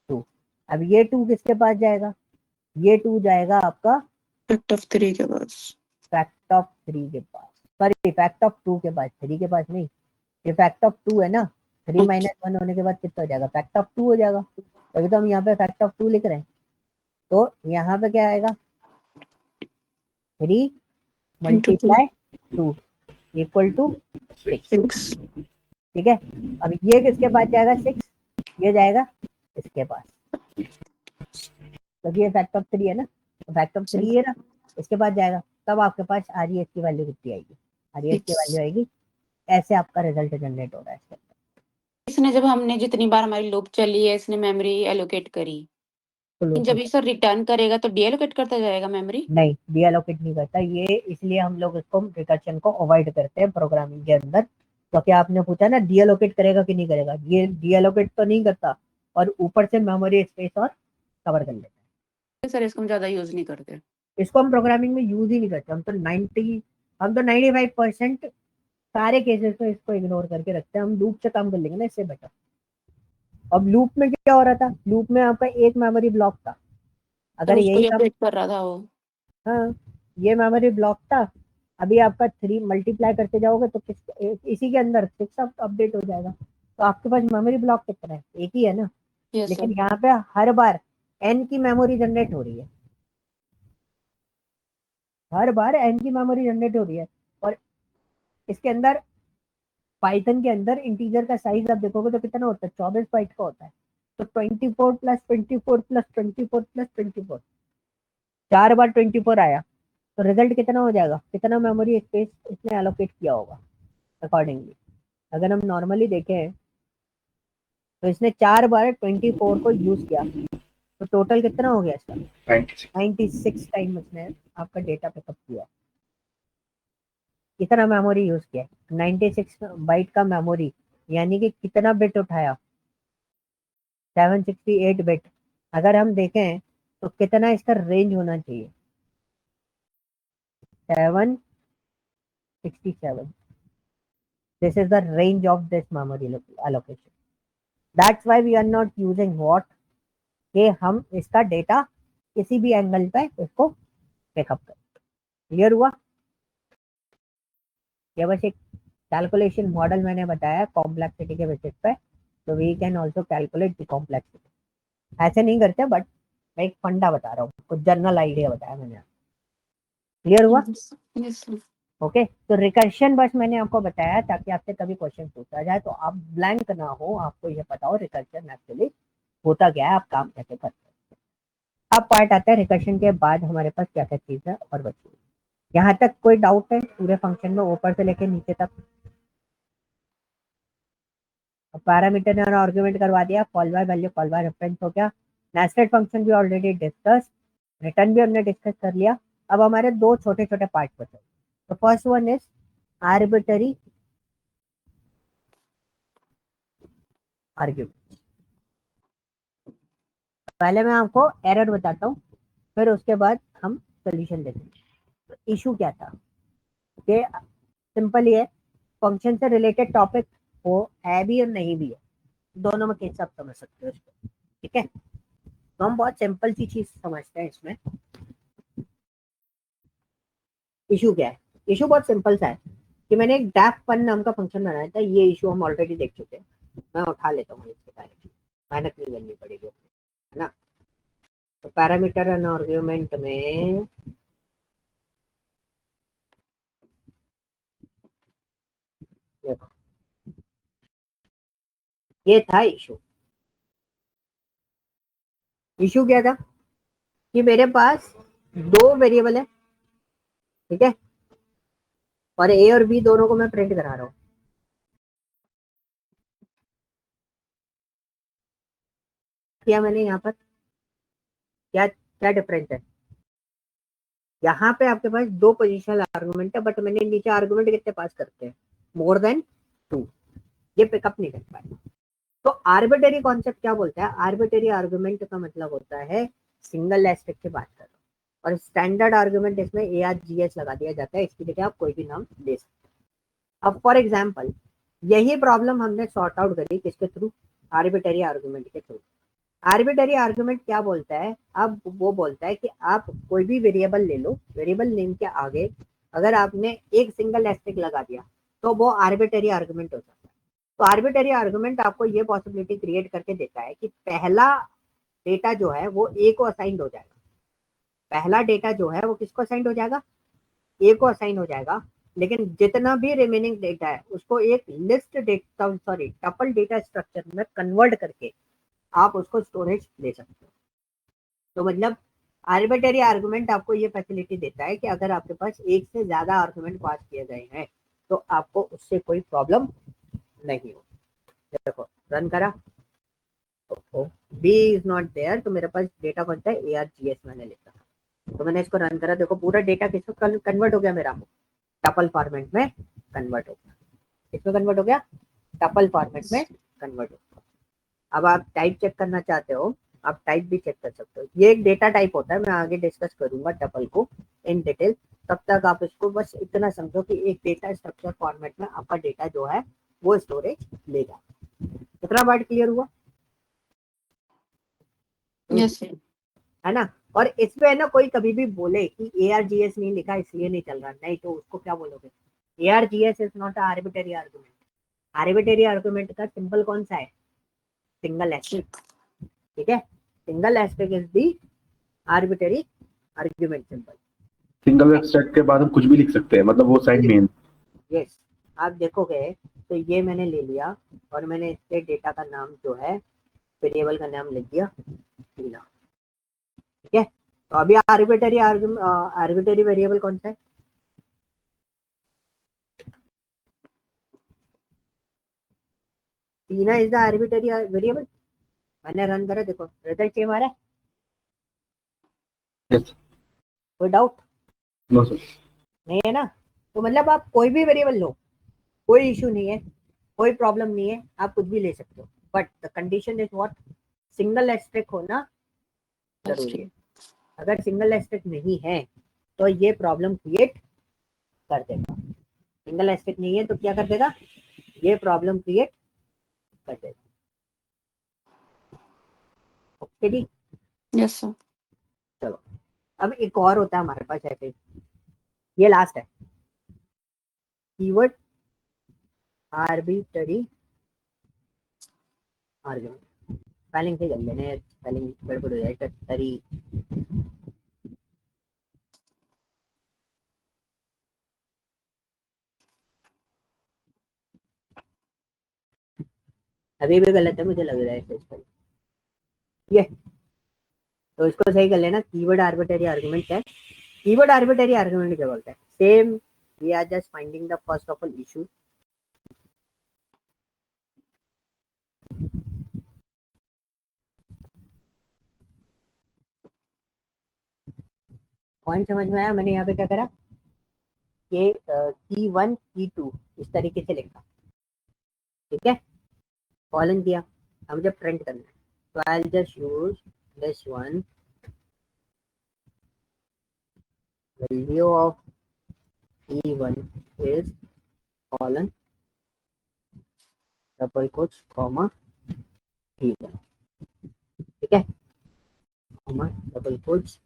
Speaker 1: 2। अब ये 2 किसके पास जाएगा, ये 2 जाएगा आपका
Speaker 2: फैक्ट ऑफ 3 के पास।
Speaker 1: फैक्ट ऑफ 3 के पास, सॉरी फैक्ट ऑफ 2 के पास, 3 के पास नहीं, ये फैक्ट ऑफ 2 है ना, 3
Speaker 2: अच्छा।
Speaker 1: माइनस 1 होने के बाद कितना हो जाएगा, फैक्ट ऑफ 2 हो जाएगा, तभी तो हम यहाँ पे फैक्ट ऑफ 2 लिख रहे हैं। तो यहाँ पे क्या आएगा 3
Speaker 2: इंटू 3।
Speaker 1: Multiply 2 equal to 6।
Speaker 2: 6।
Speaker 1: ठीक है, अब ये किसके पास जाएगा 6, ये जाएगा इसके पास, क्योंकि ये फैक्ट ऑफ 3 है ना, तो फैक्ट ऑफ 3 है ना, इसके पास जाएगा, तब आपके पास आरईएस की वैल्यू कितनी आएगी, आरईएस की
Speaker 2: 6।
Speaker 1: वैल्यू आएगी। ऐसे आपका रिजल्ट जनरेट हो रहा है इसके अंदर।
Speaker 2: इसने जब हमने जितनी बार हमारी लूप चली है इसने मेमोरी एलोकेट करी, जब ये सर रिटर्न करेगा तो डीएलोकेट करता जाएगा मेमोरी।
Speaker 1: नहीं, डीएलोकेट नहीं करता ये, इसलिए हम लोग इसको रिकर्शन को अवॉइड करते हैं प्रोग्रामिंग के अंदर। तो क्या आपने पूछा ना डीएलोकेट करेगा कि नहीं करेगा, ये डीएलोकेट तो नहीं करता, और ऊपर से मेमोरी स्पेस और कवर कर लेता है।
Speaker 2: सर इसको हम ज्यादा यूज नहीं करते।
Speaker 1: इसको हम प्रोग्रामिंग में यूज ही नहीं करते, हम तो 95% सारे केसेस में इसको इग्नोर करके रखते हैं, हम लूप से काम कर लेंगे ना इससे बेटर। अब लूप में क्या हो रहा था, लूप में आपका एक मेमोरी ब्लॉक था,
Speaker 2: सर
Speaker 1: अगर
Speaker 2: उसको
Speaker 1: यही
Speaker 2: ही
Speaker 1: काम,
Speaker 2: अपडेट कर रहा था वो।
Speaker 1: हाँ ये मेमोरी ब्लॉक था, अभी आपका 3 मल्टीप्लाई करते जाओगे तो इसी के अंदर 6 अपडेट हो जाएगा, तो आपके पास मेमोरी ब्लॉक कितना है, एक ही है ना।
Speaker 2: यस
Speaker 1: लेकिन
Speaker 2: सर।
Speaker 1: यहाँ पे हर बार n की मेमोरी जनरेट हो रही है, हर बार n की मेमोरी जनरेट हो रही है, और इसके अंदर पाइथन के अंदर इंटीजर का साइज आप देखोगे तो कितना होता है, 24 बाइट का होता है। तो 24 प्लस 24 प्लस 24 प्लस 24, 4 बार 24 आया, तो रिजल्ट कितना हो जाएगा, कितना मेमोरी स्पेस इसने एलोकेट किया होगा अकॉर्डिंगली। अगर हम नॉर्मली देखें तो इसने 4 बार 24 को यूज किया, तो टोटल कितना हो गया इसका 96 टाइम इसने आपका डेटा पिकअप किया। कितना मेमोरी यूज किया 96 बाइट का मेमोरी, यानी कि कितना बिट उठाया 768 बिट। अगर हम देखें तो कितना इसका रेंज होना चाहिए? 767. This is the range of this memory allocation. That's why we are not using what, कि हम इसका डेटा किसी भी एंगल पे इसको पिकअप करें. क्लियर हुआ? ये बस एक कैलकुलेशन मॉडल मैंने बताया कॉम्प्लेक्सिटी के बेसिस पे. तो we can also calculate the complexity. ऐसे नहीं करते, बट मैं एक फंडा बता रहा हूँ, कुछ जनरल आइडिया बताया मैंने. क्लियर हुआ?
Speaker 2: Yes, sir.
Speaker 1: ओके. तो रिकर्शन बस मैंने आपको बताया ताकि आपसे कभी क्वेश्चन पूछा जाए तो आप ब्लैंक ना हो, आपको ये पता हो रिकर्शन एक्चुअली होता क्या है, आप काम कैसे करते हैं. अब पार्ट आता है रिकर्शन के बाद हमारे पास क्या क्या चीज है और बची. यहाँ तक कोई डाउट है पूरे फंक्शन में ऊपर से लेके नीचे तक? पैरामीटर ने आर्गुमेंट करवा दिया, call by value call by reference हो गया. नेस्टेड फंक्शन भी ऑलरेडी डिस्कस, रिटर्न भी हमने डिस्कस कर लिया. अब हमारे दो छोटे छोटे पार्ट बचे. तो first one is arbitrary argument. पहले मैं आपको एरर बताता हूँ, फिर उसके बाद हम सोल्यूशन देते हैं. तो इशू क्या था कि सिंपल ही है, फंक्शन से रिलेटेड टॉपिक हो है भी और नहीं भी है, दोनों में केस आप समझ सकते हो इसको. ठीक है. तो हम बहुत सिंपल सी चीज समझते हैं इसमें. इशू क्या है? इशू बहुत सिंपल सा है कि मैंने एक डेफ फन नाम का फंक्शन बनाया था. ये इशू हम ऑलरेडी देख चुके हैं, मैं उठा लेता हूँ इसके बारे में, मेहनत नहीं करनी पड़ेगी, है ना. तो पैरामीटर एंड आर्गुमेंट में देखो ये था इशू. इशू क्या था कि मेरे पास दो वेरिएबल है, ठीक है, और ए और बी दोनों को मैं प्रिंट करा रहा हूँ. क्या मैंने यहाँ पर क्या क्या डिफरेंस है? यहाँ पे आपके पास दो पोजिशनल आर्गुमेंट है, बट मैंने नीचे आर्गुमेंट कितने पास करते हैं? More than 2. ये पिकअप नहीं कर पाए. तो आर्बिटरी कॉन्सेप्ट क्या बोलता है? आर्बिटरी आर्गुमेंट का मतलब होता है सिंगल एस्पेक्ट की बात करो, और स्टैंडर्ड आर्गुमेंट इसमें ARGS लगा दिया जाता है. इसकी जगह आप कोई भी नाम दे सकते हैं. अब फॉर एग्जाम्पल यही प्रॉब्लम हमने सॉर्ट आउट करी किसके थ्रू? आर्बिटरी आर्गुमेंट के थ्रू. आर्बिटरी आर्गुमेंट क्या बोलता है? अब वो बोलता है कि आप कोई भी वेरिएबल ले लो, वेरिएबल नेम के आगे अगर आपने एक सिंगल एस्पेक्ट लगा दिया तो वो आर्बिटरी आर्गुमेंट हो जाता है. तो आर्बिटरी आर्गुमेंट आपको ये पॉसिबिलिटी क्रिएट करके देता है कि पहला डेटा जो है वो ए को असाइंड हो जाएगा. पहला डेटा जो है वो किसको असाइंड हो जाएगा? ए को असाइन हो जाएगा. लेकिन जितना भी रिमेनिंग डेटा है उसको एक list data tuple data structure में कन्वर्ट करके आप उसको स्टोरेज ले सकते हो. तो मतलब आर्बिटरी आर्गुमेंट आपको ये फैसिलिटी देता है कि अगर आपके पास एक से ज्यादा आर्गुमेंट पास किए गए हैं तो आपको उससे कोई प्रॉब्लम नहीं हो. देखो रन करा, बी इज नॉट देयर, तो मेरे पास डेटा कौन सा है? ARGS मैंने लिखा. तो मैंने इसको रन करा, देखो पूरा डेटा किसको कन्वर्ट हो गया? मेरा टपल फॉर्मेट में कन्वर्ट हो गया. किसमें कन्वर्ट हो गया? टपल फॉर्मेट में कन्वर्ट हो गया. अब आप टाइप चेक करना चाहते हो, आप टाइप भी चेक कर सकते हो. ये एक डेटा टाइप होता है, मैं आगे डिस्कस करूंगा टपल को इन डिटेल. तब तक आप इसको बस इतना समझो कि एक डेटा स्ट्रक्चर फॉर्मेट में आपका डेटा जो है वो स्टोरेज लेगा. कितना बात क्लियर हुआ?
Speaker 2: Yes, sir.
Speaker 1: है ना. और इसमें है ना कोई कभी भी बोले कि ARGS नहीं लिखा इसलिए नहीं चल रहा, नहीं तो उसको क्या बोलोगे? ARGS is not arbitrary argument. Arbitrary argument का सिंबल कौन सा है? Single aspect. ठीक है. Single aspect is the arbitrary argument symbol.
Speaker 3: Single abstract के बाद हम कुछ भी लिख सकते हैं, मतलब वो साइड मेन.
Speaker 1: यस. आप देखोगे तो ये मैंने ले लिया और मैंने इसके डेटा का नाम जो है वेरिएबल का नाम लिख दिया टीना. ठीक है. तो अभी आर्बिटरी वेरिएबल कौन सा है? टीना इज द आर्बिटरी वेरिएबल. मैंने रन करा, देखो रिजल्ट सेम आ रहा है.
Speaker 3: यस.
Speaker 1: कोई डाउट
Speaker 3: नो सर.
Speaker 1: नहीं है ना. तो मतलब आप कोई भी वेरिएबल लो, कोई इशू नहीं है, कोई प्रॉब्लम नहीं है, आप कुछ भी ले सकते हो. But the condition is what? Single aspect होना जरूरी है. अगर सिंगल एस्टेट नहीं है तो ये प्रॉब्लम क्रिएट कर देगा। सिंगल एस्टेट नहीं है तो क्या कर देगा, ये प्रॉब्लम क्रिएट कर देगा। ओके जी,
Speaker 2: यस सर।
Speaker 1: चलो अब एक और होता है हमारे पास ऐसे, ये लास्ट है, कीवर्ड आर्बिट्ररी आर्गुमेंट। स्पेलिंग से कर लेने, स्पेलिंग गड़बड़ हो जाए तरी। अभी भी गलत है मुझे लग रहा है स्पेलिंग ये, तो इसको सही कर लेना। कीवर्ड आर्बिट्ररी आर्गुमेंट क्या है? कीवर्ड आर्बिट्ररी आर्गुमेंट क्या बोलता है? Same, we are just finding the first of all issue. Point समझ में आया? मैंने यहाँ पे क्या करा, ये की वन की टू इस तरीके से लिखा, ठीक है, कॉलन दिया। अब मुझे प्रिंट करना है तो I will just use this one, value of E1 is colon double quotes comma E1, ठीक है, कॉमा डबल कोट्स।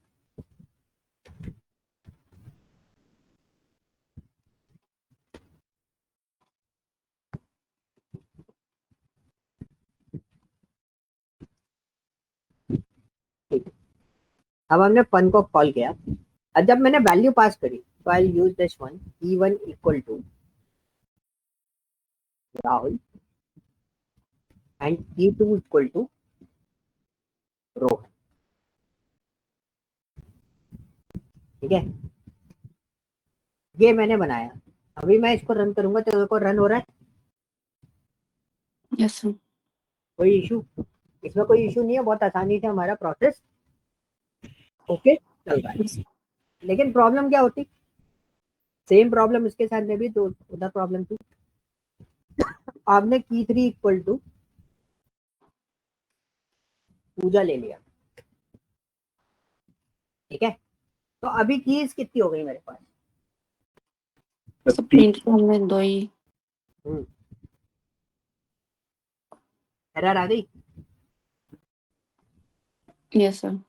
Speaker 1: ठीक है, अब हमने फन को कॉल किया। अब जब मैंने वैल्यू पास करी तो I use this one, E1 equal to Rahul and E2 equal to Rohan, ठीक है, ये मैंने बनाया। अभी मैं इसको रन करूंगा तो देखो रन हो रहा है,
Speaker 2: यस सर।
Speaker 1: कोई इशू? इसमें कोई इशू नहीं है, बहुत आसानी से हमारा प्रोसेस ओके चल रहा है। लेकिन प्रॉब्लम क्या होती, सेम प्रॉब्लम इसके साथ में भी तो उधर प्रॉब्लम थी। आपने की 3 इक्वल टू पूजा ले लिया, ठीक है, तो अभी कीज कितनी हो गई मेरे पास?
Speaker 2: सब प्रिंट हमने दो ही।
Speaker 1: एरर आ गई।
Speaker 2: Yes sir.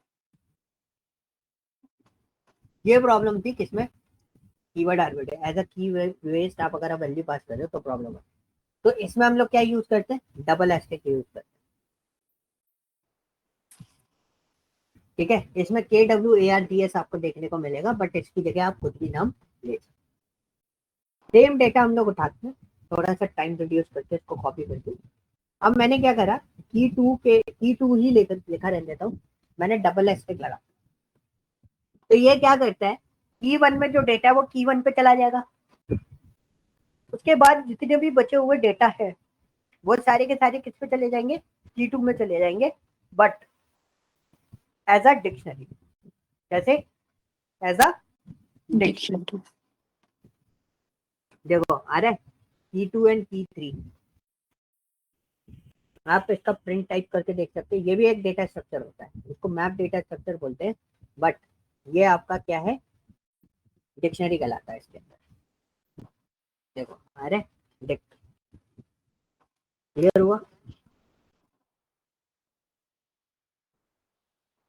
Speaker 1: ये प्रॉब्लम थी किसमें? कीवर्ड आर्बिट्ररी एज अ की वेस्ट आप अगर वैल्यू पास कर रहे हो तो प्रॉब्लम है। तो इसमें हम लोग क्या यूज करते हैं? डबल एस्टेक यूज करते हैं, ठीक है। इसमें KWARDS आपको देखने को मिलेगा, बट इसकी जगह आप खुद भी नाम ले सकते। सेम डेटा हम लोग उठाते हैं, थोड़ा सा टाइम रिड्यूस करके इसको कॉपी करके। अब मैंने क्या करा, की टू ही लेकर लिखा रहने देता हूँ, मैंने डबल एस्टेक लगा। तो ये क्या करता है, की वन में जो डेटा है वो की वन पे चला जाएगा, उसके बाद जितने भी बचे हुए डेटा है वो सारे के सारे किस पे चले जाएंगे? की टू में चले जाएंगे, बट एज अ डिक्शनरी। कैसे? As a dictionary.
Speaker 2: डिक्शनरी।
Speaker 1: देखो आ रहा है की टू एंड की थ्री, आप इसका प्रिंट टाइप करके देख सकते हैं। ये भी एक डेटा स्ट्रक्चर होता है, इसको मैप डेटा स्ट्रक्चर बोलते हैं, बट ये आपका क्या है, डिक्शनरी कहलाता है इसके अंदर। देखो आ रहा है डिक्ट, क्लियर हुआ?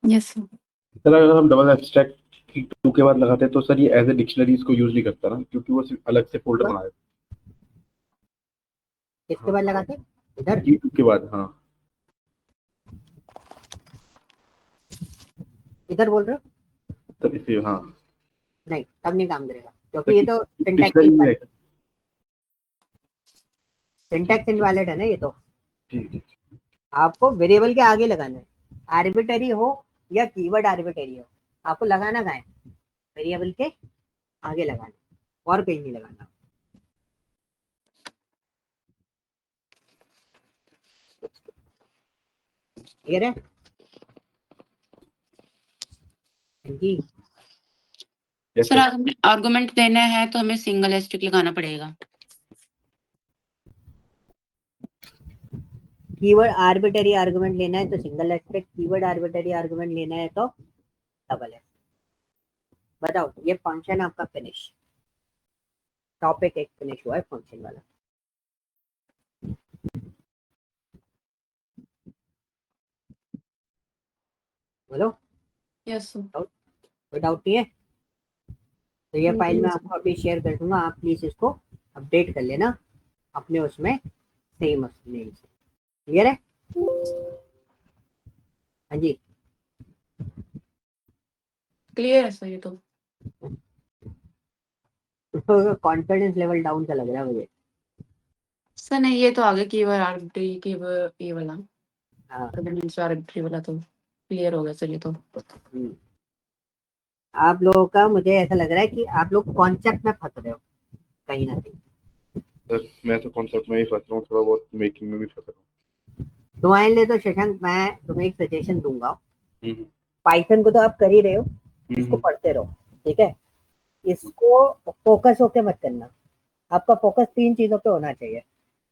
Speaker 2: Yes sir.
Speaker 3: सर अगर हम डबल एब्स्ट्रैक्ट की टू के बाद लगाते हैं तो सर ये एज ए डिक्शनरी इसको यूज नहीं करता ना, क्योंकि वो सिर्फ अलग से फोल्डर बना देता
Speaker 1: किसके बाद लगाते? इधर
Speaker 3: है की टू के बाद। हाँ
Speaker 1: इधर बोल रहे हो?
Speaker 3: तब इसे हाँ
Speaker 1: नहीं, तब नहीं काम करेगा, क्योंकि ये तो
Speaker 3: डिक्शनरी में है।
Speaker 1: सिंटैक्स इनवैलिड है ना ये तो।
Speaker 3: ठीक है।
Speaker 1: आपको वेरिएबल के आगे लगाना है, आर्बिट्ररी हो या कीवर्ड आर्बिट्ररी हो, आपको लगाना कहाँ है? वेरिएबल के आगे लगाना, और कहीं नहीं लगाना। क्लियर है जी?
Speaker 3: Yes,
Speaker 2: sir
Speaker 3: sir.
Speaker 2: अगर हमें आर्गुमेंट देना है तो हमें सिंगल एस्टेक लगाना पड़ेगा।
Speaker 1: कीवर्ड आर्बिट्ररी आर्गुमेंट लेना है तो single aspect, keyword arbitrary argument लेना है तो डबल है। बताओ, ये फंक्शन आपका फिनिश, टॉपिक एक फिनिश हुआ है फंक्शन वाला। बोलो,
Speaker 2: यस सर।
Speaker 1: कोई डाउट नहीं है? तो ये फाइल मैं आपको अभी शेयर कर दूंगा, आप प्लीज इसको अपडेट कर लेना अपने उसमें सेम नेम से। क्लियर है? हाँ जी,
Speaker 2: क्लियर है सर ये तो।
Speaker 1: कॉन्फिडेंस लेवल डाउन सा लग रहा है मुझे।
Speaker 2: सर नहीं, ये तो आगे कीवर्ड आर्बिट्री की ये वाला
Speaker 1: हाँ,
Speaker 2: प्रेसिडेंस आर्बिट्री वाला तो क्लियर हो गया सर ये तो।
Speaker 1: आप लोगों का मुझे ऐसा लग रहा है कि आप लोग कॉन्सेप्ट में फंस रहे हो कहीं ना कहीं।
Speaker 3: सर मैं तो कॉन्सेप्ट में ही फंस रहा हूँ, थोड़ा बहुत मेकिंग में भी फंस रहा
Speaker 1: तुम्हारे लिए तो शशांक मैं तुम्हें एक सजेशन दूंगा,
Speaker 3: हूँ।
Speaker 1: पाइथन को तो आप कर ही रहे हो, इसको
Speaker 3: हम्म,
Speaker 1: पढ़ते रहो, ठीक है? इसको फोकस होके मत करना, आपका फोकस तीन चीजों पे होना चाहिए,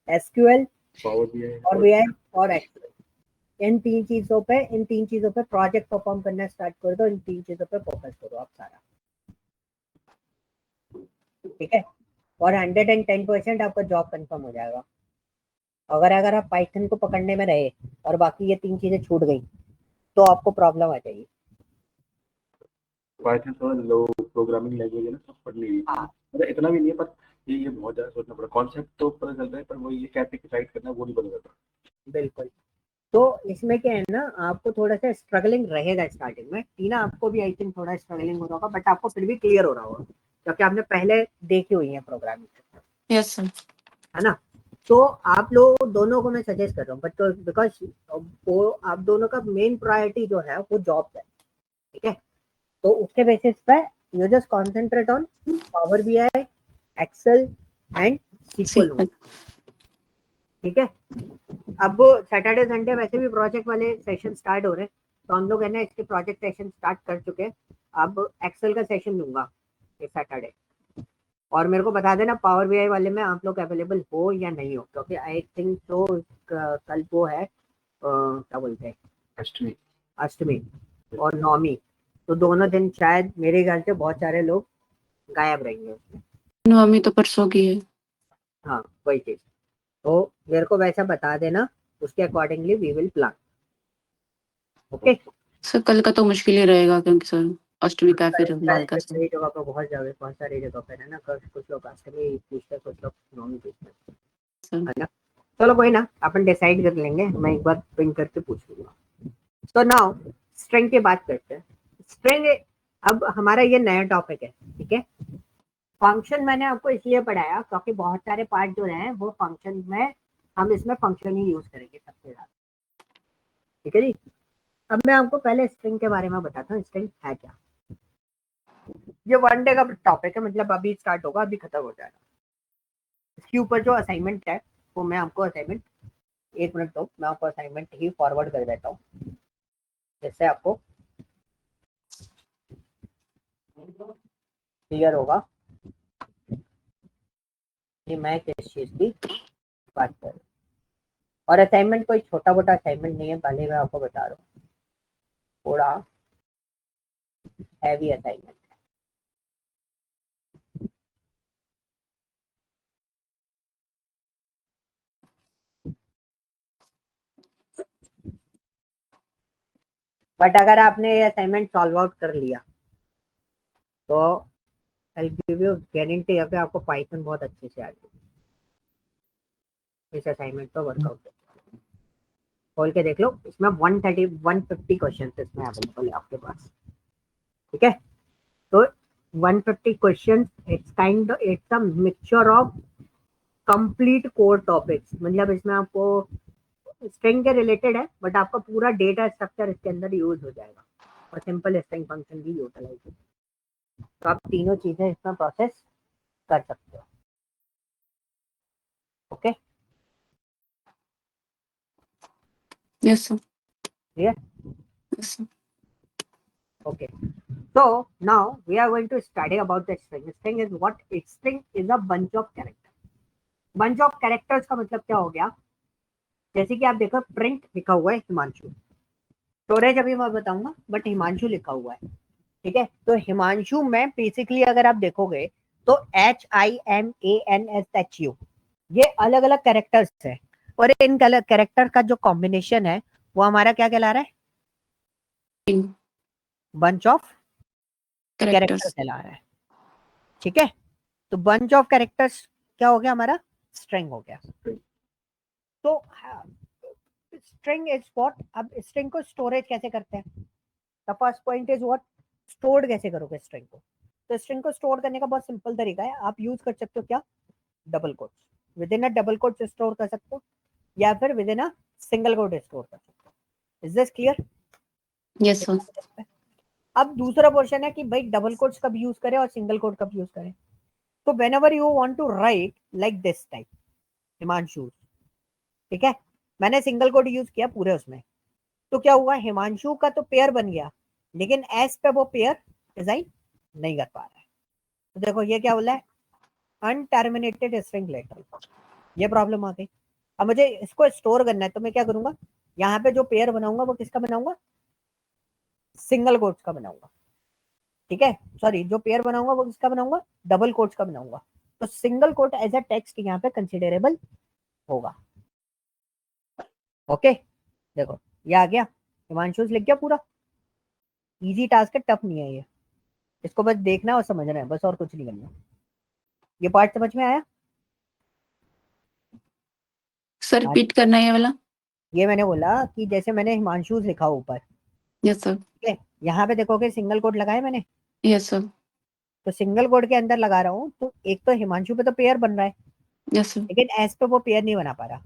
Speaker 1: एसक्यूएल
Speaker 3: पावर भी है
Speaker 1: और बीआई और एक्सेल। इन तीन चीजों पे प्रोजेक्ट परफॉर्म करना स्टार्ट कर दो, इन तीन चीजों पे फोकस करो आप सारा, ठीक है? और 110% आपका जॉब कंफर्म हो जाएगा। अगर आप पाइथन को पकड़ने में रहे और बाकी ये तीन चीजें छूट गई तो आपको प्रॉब्लम आ जाएगी।
Speaker 3: पाइथन थोड़ा लो प्रोग्रामिंग लैंग्वेज है ना, सब पढ़ ली।
Speaker 1: हाँ,
Speaker 3: मतलब इतना भी नहीं है, पर ये बहुत ज्यादा सोचना पड़ा। कॉन्सेप्ट तो पता चल रहा है, पर वो ये कैसे डिसाइड करना वो नहीं पता चल रहा।
Speaker 1: बिल्कुल। तो इसमें क्या है ना, आपको थोड़ा सा स्ट्रगलिंग रहेगा स्टार्टिंग में। टीना, आपको भी आई थिंक थोड़ा स्ट्रगलिंग हो रहा होगा, बट आपको फिर भी क्लियर हो रहा होगा क्योंकि आपने पहले देखी हुई है प्रोग्रामिंग,
Speaker 2: यस सर।
Speaker 1: है ना? तो आप लोग दोनों को मैं सजेस्ट कर रहा हूँ, बट बिकॉज वो आप दोनों का मेन प्रायोरिटी जो है वो जॉब है, ठीक है? तो उसके बेसिस पे you just concentrate on power BI, Excel and SQL, ठीक है? अब सैटरडे संडे वैसे भी प्रोजेक्ट वाले सेशन स्टार्ट हो रहे हैं, तो हम लोग है ना इसके प्रोजेक्ट सेशन स्टार्ट कर चुके हैं। अब एक्सेल का सेशन लूंगा इस सैटरडे, और मेरे को बता देना पावर बीआई वाले में आप लोग अवेलेबल हो या नहीं हो, क्योंकि आई थिंक तो कल वो है क्या बोलते हैं,
Speaker 3: अष्टमी।
Speaker 1: अष्टमी और नवमी, तो दोनों दिन शायद मेरे ख्याल से बहुत सारे लोग गायब रहेंगे उसमें।
Speaker 2: नवमी तो परसों की है।
Speaker 1: हाँ, वही चीज, तो मेरे को वैसा बता देना, उसके accordingly we will plan. Okay?
Speaker 2: Sir कल का तो मुश्किल ही रहेगा क्योंकि सर अष्टमी का फिर लाल का सर।
Speaker 1: कई जगह पर बहुत सारी जगह पर है ना, कुछ लोग अष्टमी पूछते हैं, कुछ लोग नवमी पूछते हैं, है ना? चलो कोई ना, अपन डिसाइड कर लेंगे, मैं एक बार पिंग करके पूछ लूंगा। तो नाउ स्ट्रिंग की बात करते हैं। स्ट्रिंग अब हमारा ये नया टॉपिक है, ठीक है? फंक्शन मैंने आपको इसलिए पढ़ाया क्योंकि बहुत सारे पार्ट जो हैं वो फंक्शन में, हम इसमें फंक्शन ही यूज करेंगे सबसे ज्यादा, ठीक है जी? अब मैं आपको पहले स्ट्रिंग के बारे में बताता हूँ, स्ट्रिंग है क्या। ये वन डे का टॉपिक है, मतलब अभी स्टार्ट होगा, अभी खत्म हो जाएगा। इसके ऊपर जो असाइनमेंट है वो मैं आपको असाइनमेंट, एक मिनट दो, मैं आपको असाइनमेंट ही फॉरवर्ड कर देता हूँ, जिससे आपको क्लियर होगा कि मैं किस चीज की बात कर रहा हूँ। और असाइनमेंट कोई छोटा मोटा असाइनमेंट नहीं है, पहले मैं आपको बता रहा हूँ, थोड़ा हैवी असाइनमेंट। बट अगर आपने ये असाइनमेंट सॉल्व आउट कर लिया तो आई गिव यू गारंटी है कि आपको पाइथन बहुत अच्छे से आ जाएगी। इस असाइनमेंट पर वर्कआउट खोल के देख लो, इसमें 150 क्वेश्चन इसमें अवेलेबल है आपके पास, ठीक है? तो 150 question, it's a mixture of complete core topics, मतलब इसमें आपको स्ट्रिंग के रिलेटेड है, बट आपका पूरा डेटा स्ट्रक्चर इसके अंदर यूज हो जाएगा, और सिंपल स्ट्रिंग फंक्शन भी यूटिलाइज हो, तो आप तीनों चीजें इसमें प्रोसेस कर सकते हो। Okay,
Speaker 2: yes sir.
Speaker 1: Clear?
Speaker 2: Yes sir.
Speaker 1: Okay, so now we are going to study about the string. String is what? String is a bunch of characters. Bunch of characters का मतलब क्या हो गया? जैसे कि आप देखो, प्रिंट लिखा हुआ है हिमांशु, स्टोरेज अभी मैं बताऊंगा, बट हिमांशु लिखा हुआ है, ठीक है, तो हिमांशु में बेसिकली अगर आप देखोगे तो HIMANSHU, ये अलग अलग कैरेक्टर्स है, और इन कैरेक्टर का जो कॉम्बिनेशन है वो हमारा क्या कहला रहा है, बंच ऑफ कैरेक्टर
Speaker 2: कैरेक्टर्स।
Speaker 1: कहला रहा है। ठीक है, तो बंच ऑफ कैरेक्टर्स क्या हो गया हमारा, स्ट्रिंग हो गया। तो स्ट्रिंग इज व्हाट, अब स्ट्रिंग को स्टोरेज कैसे करते हैं, the first point is what, store कैसे करोगे स्ट्रिंग को। तो स्ट्रिंग को स्टोर करने का बहुत सिंपल तरीका है, आप यूज कर सकते हो क्या, double quotes, with in a double quotes store कर सकते हो, या फिर with in a single quote store कर सकते हो। Is this clear?
Speaker 2: Yes sir.
Speaker 1: अब दूसरा पोर्शन है कि भाई डबल कोट्स कब यूज करें और सिंगल कोट कब यूज करें। तो whenever you want to write like this type, Himanshu, ठीक है, मैंने सिंगल कोट यूज किया पूरे उसमें, तो क्या हुआ, हिमांशु का तो पेयर बन गया, लेकिन एस पे वो पेयर डिजाइन नहीं कर पा रहा है। तो देखो ये क्या बोला है, अनटर्मिनेटेड स्ट्रिंग लेटर, ये प्रॉब्लम आ गई। अब मुझे इसको स्टोर करना है, तो मैं क्या करूंगा, यहाँ पे जो पेयर बनाऊंगा वो किसका बनाऊंगा, सिंगल कोट्स का बनाऊंगा। ठीक है, सॉरी, जो पेयर बनाऊंगा वो किसका बनाऊंगा, डबल कोट्स का बनाऊंगा। तो single quote as a text यहाँ पे कंसिडरेबल होगा। ओके, देखो ये आ गया, हिमांशु लिख गया पूरा। इजी टास्क है, टफ नहीं है ये, इसको बस देखना और समझना है बस, और कुछ नहीं करना। ये पार्ट समझ में आया?
Speaker 2: सर रिपीट करना है ये वाला।
Speaker 1: ये मैंने बोला कि जैसे मैंने हिमांशु लिखा ऊपर,
Speaker 2: यस सर।
Speaker 1: ठीक है, यहाँ पे देखोगे सिंगल कोट लगाए मैंने,
Speaker 2: यस सर।
Speaker 1: तो सिंगल कोट के अंदर लगा रहा हूँ, तो एक तो हिमांशु पे तो पेयर बन रहा है,
Speaker 2: यस सर।
Speaker 1: लेकिन एस पे वो पेयर नहीं बना पा रहा।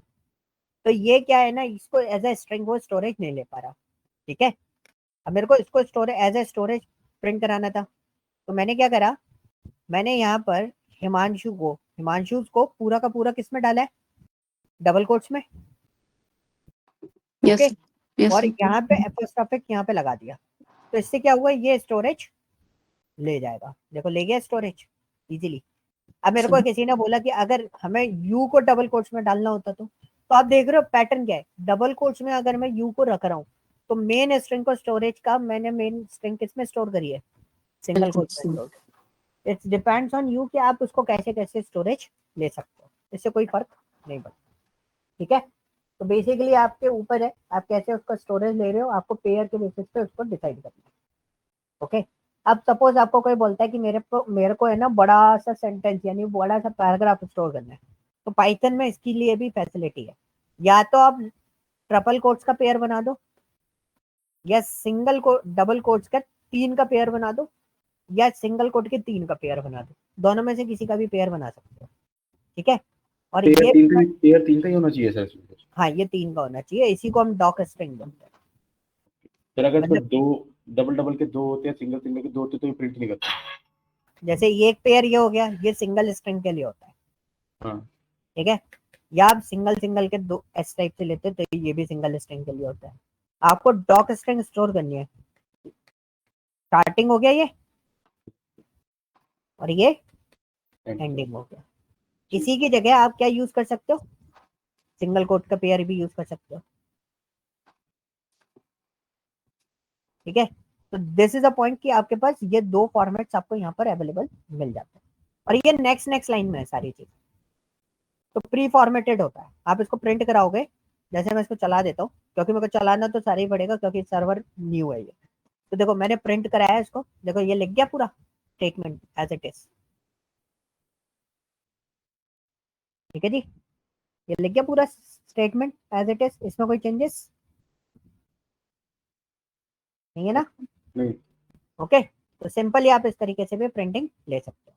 Speaker 1: तो ये क्या है ना, इसको एज ए स्ट्रिंग वो स्टोरेज नहीं ले पा रहा। ठीक है, अब मेरे को इसको storage as a storage print कराना था, तो मैंने क्या करा, मैंने यहाँ पर हिमांशु को पूरा का पूरा किस में डाला है, डबल कोट्स में।
Speaker 2: Yes
Speaker 1: okay,
Speaker 2: sir. यस
Speaker 1: और
Speaker 2: सर।
Speaker 1: यहाँ पे एपोस्ट्रोफिक यहाँ पे लगा दिया, तो इससे क्या हुआ, ये स्टोरेज ले जाएगा। देखो ले गया स्टोरेज इजीली। अब मेरे को किसी ने बोला कि अगर हमें यू को डबल कोट्स में डालना होता तो आप देख रहे हो पैटर्न क्या है, डबल कोट्स में अगर मैं यू को रख रहा हूँ, तो मेन स्ट्रिंग को स्टोरेज का मैंने मेन स्ट्रिंग किस में स्टोर करी है, सिंगल कोट्स में store. It's depends on you कि आप उसको कैसे कैसे स्टोरेज ले सकते हो, इससे कोई फर्क नहीं पड़ता। ठीक है, तो बेसिकली आपके ऊपर है, आप कैसे उसका स्टोरेज ले रहे हो, आपको पेयर के बेसिस पे उसको डिसाइड करना है। ओके, अब सपोज आपको कोई बोलता है कि मेरे को है ना बड़ा सा सेंटेंस यानी बड़ा सा पैराग्राफ स्टोर करना है, तो पाइथन में इसके लिए भी फैसिलिटी है। या तो आप ट्रिपल कोट्स का पेयर बना दो, या सिंगल को डबल कोट्स का 3 का पेयर बना दो, या सिंगल कोट के 3 का पेयर बना दो, दोनों में से किसी का भी पेयर बना सकते हो। ठीक है, और ये
Speaker 3: पेयर 3 का ही होना चाहिए सर।
Speaker 1: हाँ, ये 3 का होना चाहिए, इसी को हम डॉक स्ट्रिंग बोलते हैं।
Speaker 3: फिर अगर इसमें
Speaker 1: मतलब
Speaker 3: दो डबल डबल के 2 होते हैं, सिंगल सिंगल के 2 होते हैं, तो ये प्रिंट नहीं करता।
Speaker 1: जैसे ये एक पेयर ये हो गया, ये सिंगल स्ट्रिंग के लिए होता है।
Speaker 3: हाँ,
Speaker 1: ठीक है, या आप सिंगल सिंगल के दो एस टाइप से लेते हैं, तो ये भी सिंगल स्ट्रिंग के लिए होता है। आपको डॉक स्ट्रिंग स्टोर करनी है, स्टार्टिंग हो गया ये, और ये एंडिंग हो गया। इसी की जगह आप क्या यूज कर सकते हो, सिंगल कोट का पेयर भी यूज कर सकते हो। ठीक है, तो दिस इज अ पॉइंट कि आपके पास ये 2 फॉर्मेट्स आपको यहाँ पर अवेलेबल मिल जाते हैं, और ये नेक्स्ट लाइन में है सारी चीज। तो प्री फॉर्मेटेड होता है, आप इसको प्रिंट कराओगे, जैसे मैं इसको चला देता हूँ, क्योंकि मेरे को चलाना तो सारा ही पड़ेगा क्योंकि सर्वर न्यू है ये। तो देखो मैंने प्रिंट कराया इसको, देखो ये लिख गया पूरा स्टेटमेंट एज इट इज। ठीक है जी, ये लिख गया पूरा स्टेटमेंट एज इट इज, इसमें कोई चेंजेस नहीं है ना।
Speaker 3: नहीं।
Speaker 1: ओके, तो सिंपली आप इस तरीके से भी प्रिंटिंग ले सकते हो।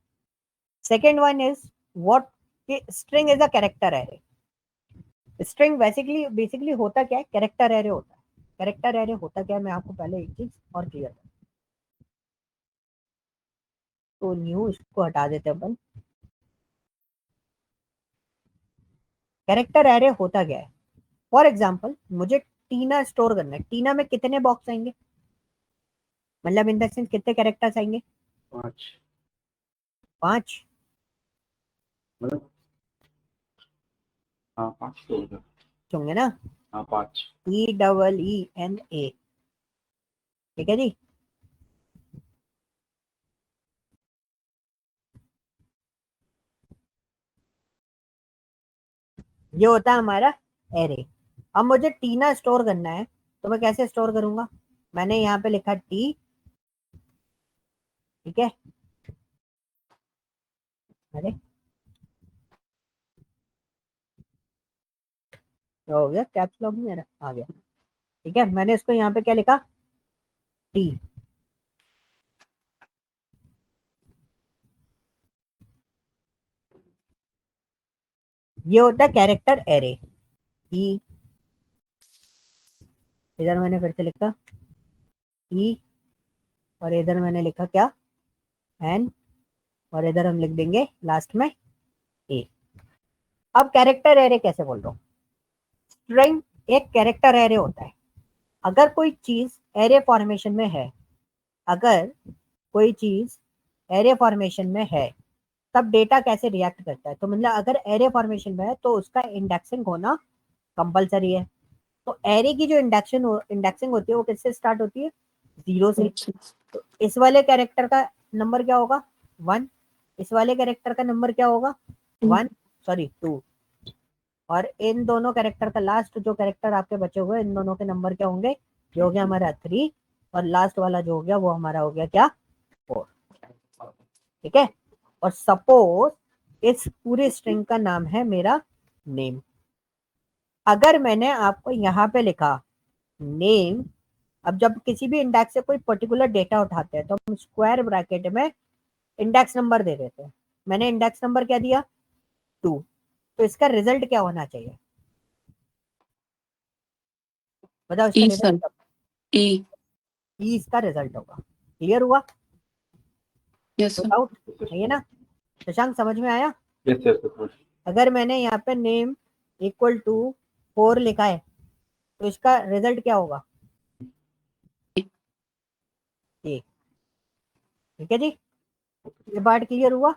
Speaker 1: Second one is what, string is a character array. String basically होता क्या है, कैरेक्टर एरे होता है। कैरेक्टर एरे होता क्या है, मैं आपको पहले एक चीज और क्लियर कर, तो न्यू इसको हटा देते हैं अपन। कैरेक्टर एरे होता क्या है, फॉर एग्जाम्पल मुझे टीना स्टोर करना है, टीना में कितने बॉक्स आएंगे, मतलब इन द सेंस कितने कैरेक्टर्स आएंगे,
Speaker 3: 5
Speaker 1: 5।
Speaker 3: मतलब, हाँ 5 तो होगा।
Speaker 1: होंगे ना,
Speaker 3: हाँ 5।
Speaker 1: EEENA। ठीक है जी, ये होता है हमारा एरे। अब मुझे टीना स्टोर करना है, तो मैं कैसे स्टोर करूंगा? मैंने यहाँ पे लिखा टी, ठीक है। अरे क्या हो गया? कैप्स लॉक मेरा आ गया, ठीक है। मैंने इसको यहाँ पे क्या लिखा? टी। ये होता है कैरेक्टर एरे। ई, इधर मैंने फिर से लिखा ई, और इधर मैंने लिखा क्या? एन, और इधर हम लिख देंगे लास्ट में ए। अब कैरेक्टर एरे कैसे बोल रहा हूँ? स्ट्रिंग एक कैरेक्टर एरे होता है। अगर कोई चीज एरे फॉर्मेशन में है, अगर कोई चीज एरे फॉर्मेशन में है, तब डेटा कैसे रिएक्ट करता है? तो मतलब अगर एरे फॉर्मेशन में है तो उसका इंडेक्सिंग होना कंपलसरी है। तो एरे की जो इंडेक्सिंग होती है वो किससे स्टार्ट होती है? 0 से। तो इस वाले कैरेक्टर का नंबर क्या होगा? 1। इस वाले कैरेक्टर का नंबर क्या होगा? 1, सॉरी 2। और इन दोनों कैरेक्टर का लास्ट जो कैरेक्टर आपके बचे हुए, इन दोनों के नंबर क्या होंगे? जो हो गया हमारा 3, और लास्ट वाला जो हो गया वो हमारा हो गया क्या? 4, ठीक है। और सपोज इस पूरे स्ट्रिंग का नाम है मेरा नेम। अगर मैंने आपको यहाँ पे लिखा नेम, अब जब किसी भी इंडेक्स से कोई पर्टिकुलर डेटा उठाते हैं तो हम स्क्वायर ब्रैकेट में इंडेक्स नंबर दे देते हैं। मैंने इंडेक्स नंबर क्या दिया? 2। तो इसका रिजल्ट क्या होना चाहिए? बताओ इसका
Speaker 2: ई
Speaker 1: रिजल्ट
Speaker 2: सर,
Speaker 1: क्या?
Speaker 2: ई।
Speaker 1: ई इसका रिजल्ट होगा। क्लियर हुआ?
Speaker 2: यस
Speaker 1: तो
Speaker 2: सर।
Speaker 1: डाउट है ना? शशांक समझ में आया?
Speaker 3: Yes yes.
Speaker 1: अगर मैंने यहाँ पे नेम इक्वल टू 4 लिखा है तो इसका रिजल्ट क्या होगा? ये, ठीक है जी। ये पार्ट क्लियर हुआ?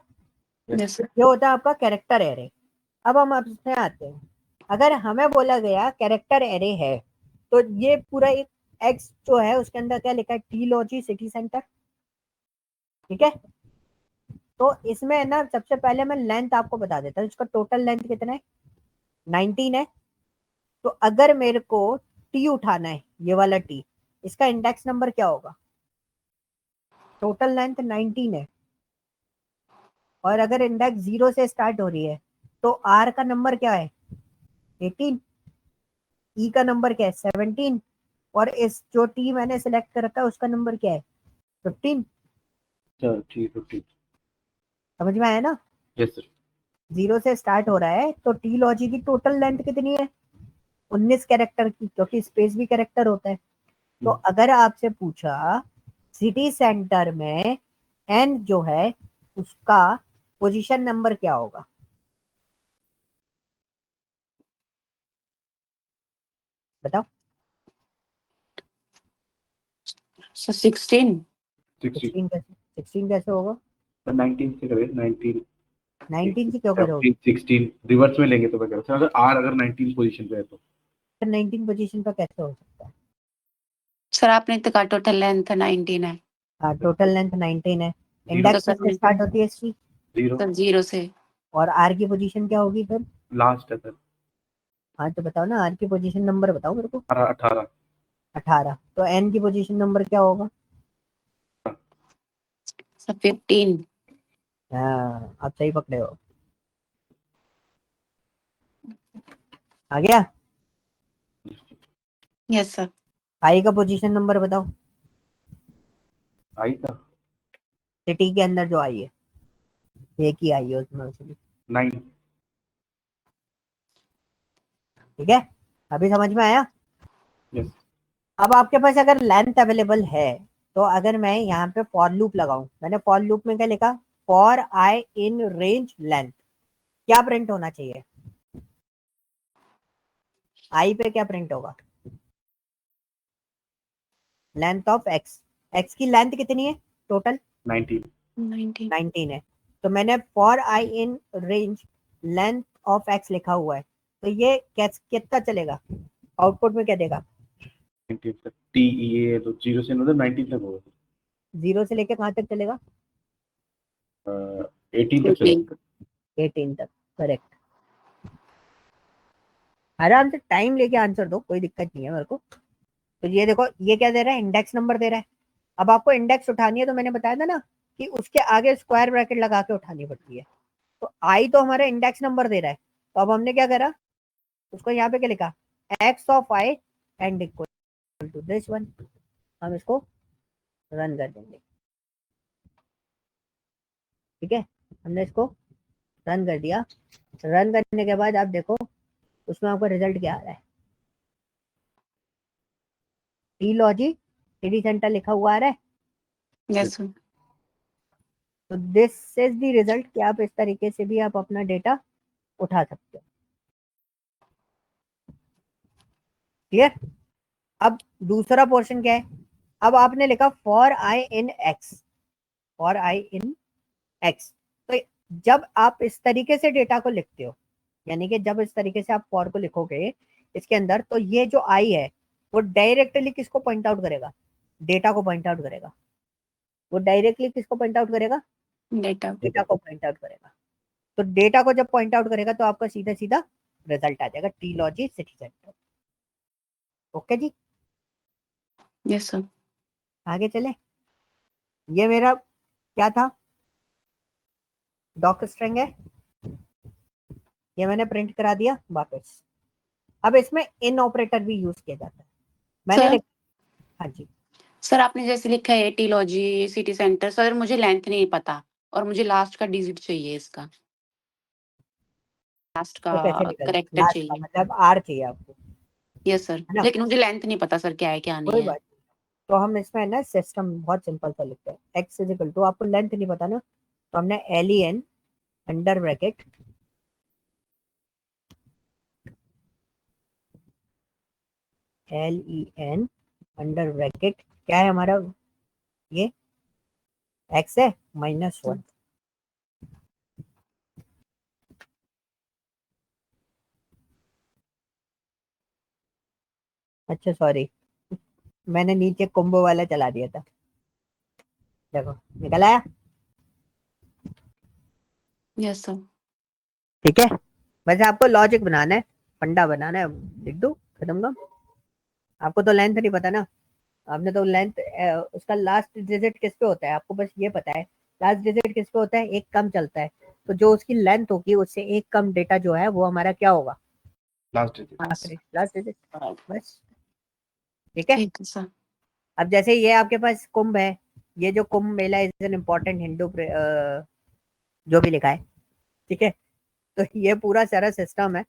Speaker 2: Yes sir.
Speaker 1: ये होता है आपका कैरेक्टर एरे। अब हम इसमें आते हैं। अगर हमें बोला गया कैरेक्टर एरे है, तो ये पूरा एक एक्स जो है उसके अंदर क्या लिखा है? टी लॉजी सिटी सेंटर, ठीक है। तो इसमें ना सबसे पहले मैं लेंथ आपको बता देता हूँ। इसका टोटल लेंथ कितना है? 19 है। तो अगर मेरे को टी उठाना है, ये वाला टी, इसका इंडेक्स नंबर क्या होगा? टोटल लेंथ 19 है, और अगर इंडेक्स 0 से स्टार्ट हो रही है तो आर का नंबर क्या है? 18। ई का नंबर क्या है? 17। और इस जो टी मैंने सिलेक्ट कर रखा है उसका नंबर क्या है? 15।
Speaker 3: ठीक है ठीक।
Speaker 1: समझ में आया ना?
Speaker 3: Yes sir.
Speaker 1: 0 से स्टार्ट हो रहा है तो टी लॉजी की टोटल लेंथ कितनी है? 19 कैरेक्टर की, क्योंकि स्पेस भी कैरेक्टर होता है। तो अगर आपसे पूछा सिटी सेंटर में एन जो है उसका पोजीशन नंबर क्या होगा? बताओ।
Speaker 2: सर 16।
Speaker 3: 16।
Speaker 1: 16 कैसे होगा?
Speaker 3: 19 से करें 19।
Speaker 1: 19 से क्यों करोगे?
Speaker 3: 17 16 रिवर्स में लेंगे तो मैं कह रहा था, अगर आर अगर 19 पोजीशन पे है तो
Speaker 1: 19 पोजीशन का कैसे हो सकता है?
Speaker 2: सर आपने तो कहा टोटल लेंथ 19 है।
Speaker 1: हाँ, टोटल लेंथ 19 है।
Speaker 2: तो
Speaker 1: इंडेक्स
Speaker 2: सर
Speaker 1: किससे स्टार्ट होती है इसकी?
Speaker 3: 0
Speaker 2: सर 0 से।
Speaker 1: और आर की पोजीशन क्या होगी फिर?
Speaker 3: लास्ट है सर।
Speaker 1: हाँ तो बताओ ना, आर की पोजीशन नंबर बताओ मेरे को।
Speaker 3: 18।
Speaker 1: 18। तो एन की पोजीशन नंबर क्या होगा?
Speaker 2: सर 15।
Speaker 1: हाँ, आप सही पकड़े हो। आ गया?
Speaker 2: Yes sir.
Speaker 1: आई का पोजीशन नंबर बताओ।
Speaker 3: आई था
Speaker 1: सिटी के अंदर जो आई है, एक ही आई है उसमें से भी।
Speaker 3: 9।
Speaker 1: ठीक है, अभी समझ में आया?
Speaker 3: यस।
Speaker 1: अब आपके पास अगर लेंथ अवेलेबल है, तो अगर मैं यहाँ पे फॉर लूप लगाऊं, मैंने फॉर लूप में क्या लिखा? For I in range length, क्या प्रिंट होना चाहिए? आई पे क्या प्रिंट होगा? Length of x. एक्स की लेंथ कितनी है टोटल?
Speaker 3: 19।
Speaker 1: 19 है। तो मैंने for I in range length of x लिखा हुआ है, तो ये कितना चलेगा? आउटपुट में क्या देगा?
Speaker 3: 19 तक टी ये तो 0 से मतलब 19 तक होगा।
Speaker 1: 0 से लेके कहाँ तक चलेगा?
Speaker 3: 18 तक चलेगा।
Speaker 1: 18 तक, करेक्ट। आराम से टाइम लेके आंसर दो, कोई दिक्कत नहीं है मेरे को। तो ये देखो, ये क्या दे रहा है, इंडेक्स नंबर दे रहा है। अब आपको इंडेक्स उठानी है तो मैंने बताया था ना कि उसके आगे स्क्वायर ब्रैकेट लगा के उठानी पड़ती है। तो आई तो हमारा इंडेक्स नंबर दे रहा है, तो अब हमने क्या करा, उसको यहाँ पे क्या लिखा, X of I and equal to this one. हम इसको रन कर देंगे, ठीक है। हमने इसको रन कर दिया। रन करने के बाद आप देखो उसमें आपका रिजल्ट क्या आ रहा है। टी लॉजी सिटी सेंटर लिखा हुआ आ रहा है।
Speaker 2: Yes sir.
Speaker 1: तो दिस इज द रिजल्ट कि आप इस तरीके से भी आप अपना डेटा उठा सकते हो। क्लियर। अब दूसरा पोर्शन क्या है, अब आपने लिखा for I in x, for I in x. तो जब आप इस तरीके से डेटा को लिखते हो, यानी कि जब इस तरीके से आप फॉर को लिखोगे इसके अंदर, तो ये जो आई है वो डायरेक्टली किसको पॉइंट आउट करेगा, डेटा को पॉइंट आउट करेगा। वो डायरेक्टली किसको पॉइंट आउट करेगा,
Speaker 2: डेटा।
Speaker 1: डेटा को पॉइंट आउट करेगा। तो डेटा को जब पॉइंट आउट करेगा तो आपका सीधा सीधा रिजल्ट आ जाएगा, टी लॉजी सिटी सेंटर। ओके जी,
Speaker 2: यस सर।
Speaker 1: आगे चले। ये मेरा क्या था, डॉक स्ट्रिंग है, ये मैंने प्रिंट करा दिया वापस। अब इसमें इन ऑपरेटर भी यूज किया जाता है। मैंने
Speaker 2: सर
Speaker 1: हाँ जी,
Speaker 2: सर आपने जैसे लिखा है टीलॉजी सिटी सेंटर, सर मुझे लेंथ नहीं पता और मुझे लास्ट का डिजिट चाहिए, इसका लास्ट का
Speaker 1: तो कैसे निकल,
Speaker 2: करेक्टर
Speaker 1: लास्ट का
Speaker 2: चाहिए।
Speaker 1: मतलब आर चाहिए आपको,
Speaker 2: यस सर,
Speaker 1: है ना।
Speaker 2: लेकिन मुझे लेंथ नहीं पता सर क्या है क्या नहीं
Speaker 1: कोई
Speaker 2: है।
Speaker 1: बात नहीं। तो हम इसमें ना सिस्टम बहुत सिंपल सा लिखते हैं, एक्स इज इक्वल टू, आपको लेंथ नहीं पता ना, तो हमने L E N under bracket L E N under bracket क्या है हमारा, ये एक्स है -1। अच्छा सॉरी, मैंने नीचे कोम्बो वाला चला दिया था, देखो निकल आया।
Speaker 2: Yes sir.
Speaker 1: ठीक है, वैसे आपको लॉजिक बनाना है, फंडा बनाना है, लिख दो, खत्म काम। आपको तो लेंथ नहीं पता ना, आपने तो लेंथ, उसका लास्ट डिजिट किस पे होता है आपको बस ये पता है, लास्ट डिजिट किस पे होता है, एक कम चलता है। तो जो उसकी लेंथ होगी उससे एक कम डेटा जो है वो हमारा क्या होगा,
Speaker 3: लास्ट डिजिट।
Speaker 1: आखिरी लास्ट डिजिट, बस। ठीक है।
Speaker 2: ठीक है सर।
Speaker 1: अब जैसे ये आपके पास कुंभ है, ये जो Kumbh Mela is an important Hindu जो भी लिखा है, ठीक है। तो ये पूरा सारा सिस्टम है।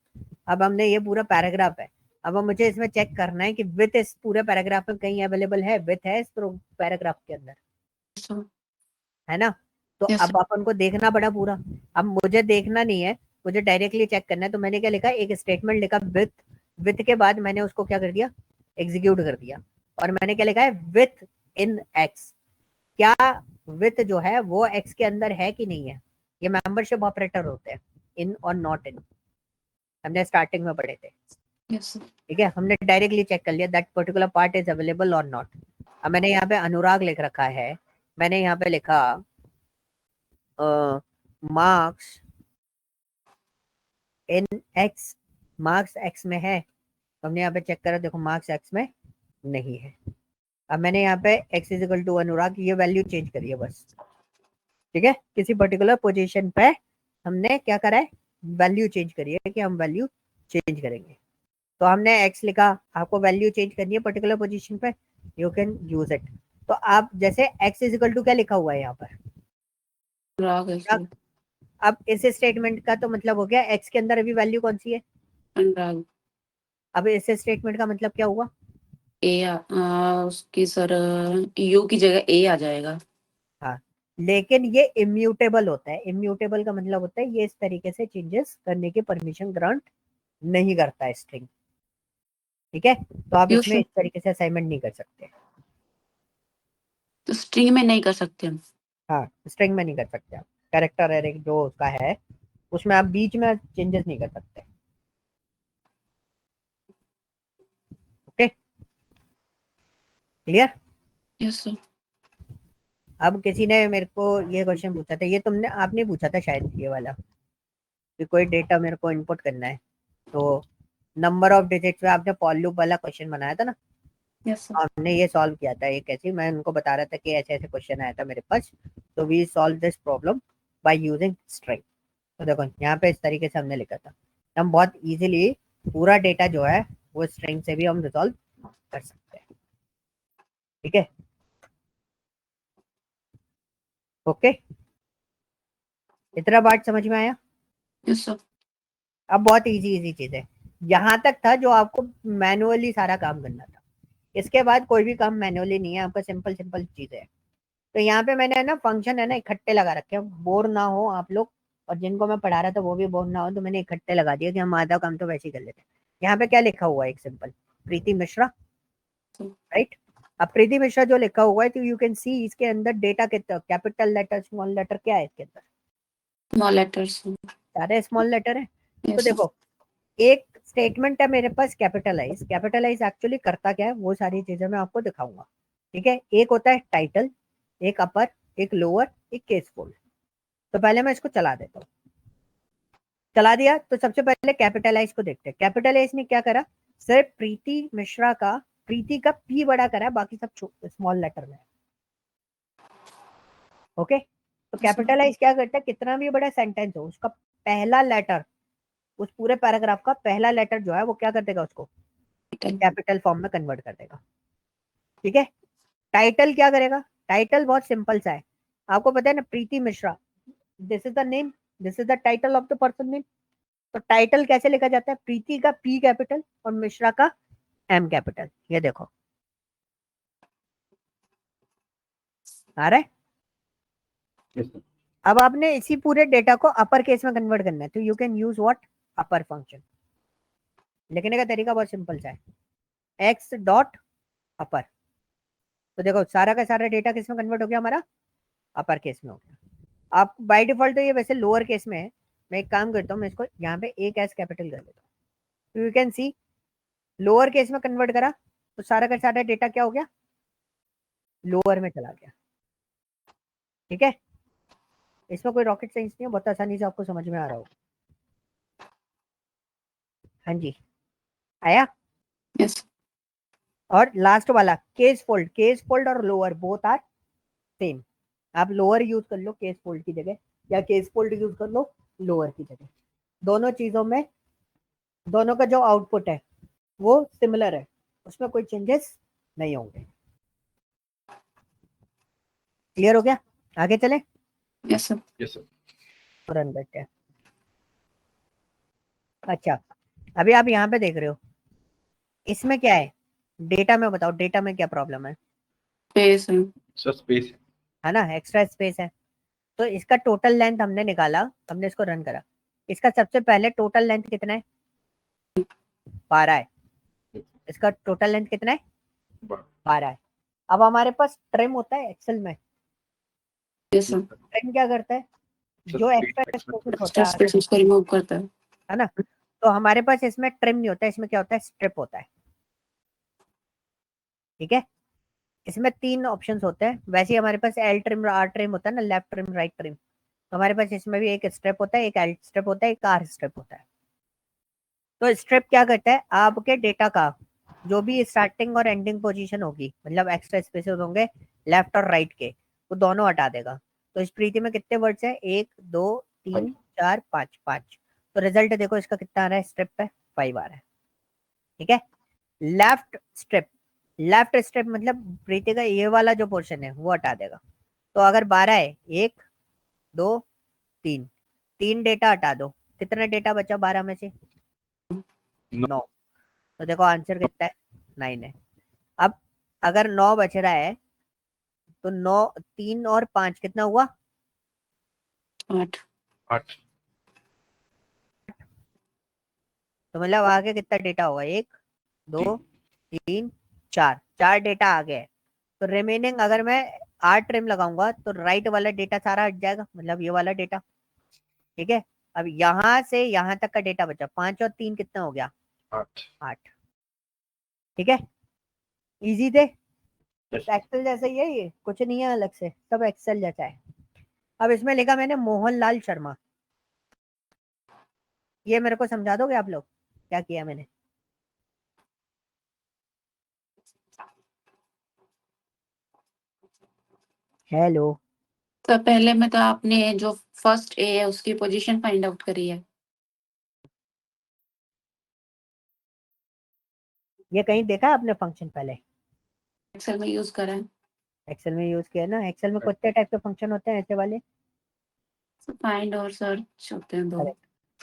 Speaker 1: अब हमने ये पूरा पैराग्राफ है, अब हम मुझे इसमें चेक करना है कि विथ इस पूरे पैराग्राफ में कहीं अवेलेबल है, विथ है इस पैराग्राफ के अंदर,
Speaker 2: सर
Speaker 1: है ना। तो
Speaker 2: यस
Speaker 1: अब अपन को देखना पड़ा पूरा। अब मुझे देखना नहीं है, मुझे डायरेक्टली चेक करना है, तो मैंने क्या लिखा, एक स्टेटमेंट लिखा विथ, विथ के बाद मैंने उसको क्या कर दिया, एग्जीक्यूट कर दिया। और मैंने क्या लिखा है, विथ इन एक्स, क्या विथ जो है वो एक्स के अंदर है कि नहीं है। ये मेंबरशिप ऑपरेटर होते हैं, इन और नॉट इन, हमने स्टार्टिंग में पढ़े थे।
Speaker 2: यस
Speaker 1: ठीक है, हमने डायरेक्टली चेक कर लिया that particular part is available और नॉट। अब मैंने यहाँ पे अनुराग लिख रखा है, मैंने यहाँ पे लिखा marks in x, marks x में है, तो हमने यहाँ पे चेक करा, देखो मार्क्स एक्स में नहीं है। अब मैंने यहाँ पे एक्स इज इक्वल टू अनुराग ये वैल्यू चेंज करी है बस, ठीक है। किसी पर्टिकुलर पोजीशन पे हमने क्या करा है, वैल्यू चेंज करी है कि हम वैल्यू चेंज करेंगे। तो हमने एक्स लिखा, आपको वैल्यू चेंज करनी है पर्टिकुलर पोजीशन पे, यू कैन यूज इट। तो आप जैसे एक्स इज इक्वल टू क्या लिखा हुआ है यहाँ पर,
Speaker 2: अनुराग है सर।
Speaker 1: अब इस स्टेटमेंट का तो मतलब हो गया एक्स के अंदर अभी वैल्यू कौन सी है,
Speaker 2: अनुराग
Speaker 1: अब इस स्टेटमेंट का मतलब क्या हुआ,
Speaker 2: उसकी सर यू की जगह ए आ जाएगा।
Speaker 1: हाँ। लेकिन ये इम्यूटेबल होता है, इम्यूटेबल का मतलब होता है ये इस तरीके से चेंजेस करने की परमिशन ग्रांट नहीं करता है स्ट्रिंग, ठीक है। तो आप
Speaker 2: यस
Speaker 1: इसमें
Speaker 2: सर।
Speaker 1: इस तरीके से असाइनमेंट नहीं कर सकते,
Speaker 2: तो स्ट्रिंग में नहीं कर सकते हम।
Speaker 1: हाँ स्ट्रिंग में नहीं कर सकते आप, कैरेक्टर एरे जो उसका है उसमें आप बीच में चेंजेस नहीं कर सकते। Okay, clear.
Speaker 2: Yes sir.
Speaker 1: अब किसी ने मेरे को ये क्वेश्चन पूछा था, ये तुमने आपने पूछा था शायद ये वाला, कि कोई डेटा मेरे को इनपुट करना है, तो नंबर ऑफ डिजिट्स में आपने फॉर लूप वाला क्वेश्चन बनाया था ना,
Speaker 2: यस सर।
Speaker 1: हमने ये सॉल्व किया था। एक ऐसे मैं उनको बता रहा था कि ऐसे ऐसे क्वेश्चन आया था मेरे पास, तो we solve this problem by using string. तो देखो यहाँ पे इस तरीके से हमने लिखा था, हम बहुत इजीली पूरा डेटा जो है वो स्ट्रिंग से भी हम रिजॉल्व कर सकते हैं। ठीक है, ओके, इतना बात समझ में आया?
Speaker 2: Yes sir.
Speaker 1: अब बहुत इजी इजी चीज है, यहाँ तक था जो आपको मैनुअली सारा काम करना था। इसके बाद कोई भी काम मैनुअली नहीं है, आपका सिंपल सिंपल चीजें है। तो यहाँ पे मैंने है ना फंक्शन है ना इकट्ठे लगा रखे हैं, बोर ना हो आप लोग, और जिनको मैं पढ़ा रहा था वो भी बोर ना हो, तो मैंने इकट्ठे लगा दिया कि हम आधा काम तो वैसे ही कर लेते हैं। यहाँ पे क्या लिखा हुआ है, एक सिंपल प्रीति मिश्रा, राइट। अब प्रीति मिश्रा जो लिखा हुआ है, तो यू कैन सी इसके अंदर डेटा कितना, कैपिटल लेटर स्मॉल लेटर क्या है इसके अंदर,
Speaker 2: स्मॉल लेटर्स।
Speaker 1: सारे स्मॉल लेटर है। तो
Speaker 2: यस सर।
Speaker 1: देखो एक स्टेटमेंट है मेरे पास कैपिटलाइज, कैपिटलाइज एक्चुअली करता क्या है वो सारी चीजें मैं आपको दिखाऊंगा। ठीक है, एक होता है टाइटल, एक अपर, एक लोअर, एक केस फोल्ड। तो पहले मैं इसको चला देता हूँ, चला दिया। तो सबसे पहले कैपिटलाइज को देखते हैं। कैपिटलाइज ने क्या करा, सिर्फ प्रीति मिश्रा का, प्रीति का पी बड़ा करा, बाकी सब स्मॉल लेटर में। ओके, तो कैपिटलाइज क्या करता है, कितना भी बड़ा सेंटेंस हो उसका पहला लेटर, उस पूरे पैराग्राफ का पहला लेटर जो है वो क्या कर देगा, उसको कैपिटल फॉर्म में कन्वर्ट कर देगा। ठीक है, टाइटल क्या करेगा, टाइटल बहुत सिंपल सा है, आपको पता है ना, Preeti Mishra, this is the name, this is the title of the person name. तो टाइटल कैसे लिखा जाता है, प्रीति का पी कैपिटल और मिश्रा का एम कैपिटल। ये देखो आ रहा है।
Speaker 3: Yes, sir.
Speaker 1: अब आपने इसी पूरे डेटा को अपर केस में कन्वर्ट करना है, तो you can use what, upper function. लिखने का तरीका बहुत सिंपल सा है, एक्स डॉट अपर। तो देखो सारा का सारा डेटा किस में कन्वर्ट हो गया, हमारा अपर केस में हो गया। आप बाय डिफॉल्ट तो ये वैसे लोअर केस में है, मैं एक काम करता हूँ, मैं इसको यहाँ पे एक एस कैपिटल कर देता हूँ। You can see lower case में कन्वर्ट करा, तो सारा का सारा डेटा क्या हो गया, लोअर में चला गया। ठीक है, इसमें कोई रॉकेट साइंस नहीं है, बहुत आसानी से आपको समझ में आ रहा हो। हाँ जी, आया।
Speaker 2: यस।
Speaker 1: और लास्ट वाला केस फोल्ड, केस फोल्ड और लोअर बोथ आर सेम। आप लोअर यूज कर लो केस फोल्ड की जगह, या केस फोल्ड यूज कर लो लोअर की जगह, दोनों चीजों में दोनों का जो आउटपुट है वो सिमिलर है, उसमें कोई चेंजेस नहीं होंगे। क्लियर हो गया, आगे चले,
Speaker 2: yes sir.
Speaker 3: Yes, sir.
Speaker 1: Run करते हैं। अच्छा, अभी आप यहाँ पे देख रहे हो, इसमें क्या है, डेटा में बताओ, डेटा में क्या प्रॉब्लम है
Speaker 2: स्पेस।
Speaker 3: Sir, space.
Speaker 1: है ना, एक्स्ट्रा स्पेस है। तो इसका टोटल लेंथ हमने निकाला, हमने इसको रन करा, इसका सबसे पहले टोटल लेंथ कितना है, 12 है। इसका टोटल लेंथ कितना है, 12 है। अब हमारे पास ट्रिम होता है एक्सेल में,
Speaker 2: यस सर।
Speaker 1: ट्रिम क्या करता है,
Speaker 3: Sir,
Speaker 1: जो
Speaker 3: space
Speaker 1: एक्स्ट्रा
Speaker 3: maximum
Speaker 1: स्पेस
Speaker 3: करना
Speaker 1: होता
Speaker 2: एक्स्ट्रा
Speaker 1: है,
Speaker 2: स्पेस उसको रिमूव करता
Speaker 1: है ना। तो हमारे पास इसमें ट्रिम नहीं होता है, इसमें क्या होता है, स्ट्रिप होता है। ठीक है, इसमें 3 ऑप्शंस होते हैं, वैसे ही हमारे पास एल ट्रिम आर ट्रिम होता है ना, लेफ्ट ट्रिम राइट ट्रिम। तो हमारे पास इसमें भी एक स्ट्रिप होता है, एक एल स्ट्रिप होता है, एक आर स्ट्रिप होता है। तो स्ट्रिप क्या करता है, आपके डेटा का जो भी स्टार्टिंग और एंडिंग पोजीशन होगी, मतलब एक्स्ट्रा स्पेसेस होंगे लेफ्ट और राइट के, वो दोनों हटा देगा। तो इस प्रीति में कितने वर्ड्स है, 1 2 3 4 5, 5। तो रिजल्ट देखो इसका कितना आ रहा है, स्ट्रिप पे 5 आ रहा है। ठीक है, लेफ्ट स्ट्रिप, लेफ्ट स्ट्रिप मतलब प्रीति का ये वाला जो पोर्शन है वो हटा देगा। तो अगर 12 है, 1 2 3, 3 डेटा हटा दो, कितना डेटा बचा 12 में से, 9। तो देखो आंसर कितना है, 9 है। अब अगर 9 बच रहा है, तो 9 3 और 5 कितना हुआ,
Speaker 2: 8।
Speaker 3: 8.
Speaker 1: तो मतलब आगे कितना डेटा होगा, 1 2 3 4, 4 डेटा आ गए। तो रिमेनिंग अगर मैं 8 ट्रिम लगाऊंगा तो राइट वाला डेटा सारा हट जाएगा, मतलब ये वाला डेटा। ठीक है, अब यहां से यहां तक का डेटा बचा, 5 और 3 कितना हो गया,
Speaker 3: 8.
Speaker 1: 8। ठीक है, इजी थे,
Speaker 3: Yes.
Speaker 1: एक्सेल जैसा ही है, ये कुछ नहीं है अलग से, सब एक्सेल जैसा है। अब इसमें लिखा मैंने मोहनलाल शर्मा, ये मेरे को समझा दोगे आप लोग क्या किया मैंने, हेलो,
Speaker 2: तो पहले में तो आपने जो फर्स्ट ए है उसकी पोजीशन फाइंड आउट करी है।
Speaker 1: ये कहीं देखा है आपने फंक्शन पहले?
Speaker 2: एक्सेल में यूज करा है।
Speaker 1: एक्सेल में यूज किया ना? एक्सेल में कितने टाइप के फंक्शन होते हैं ऐसे वाले?
Speaker 2: फाइंड और सर्च होते हैं दो।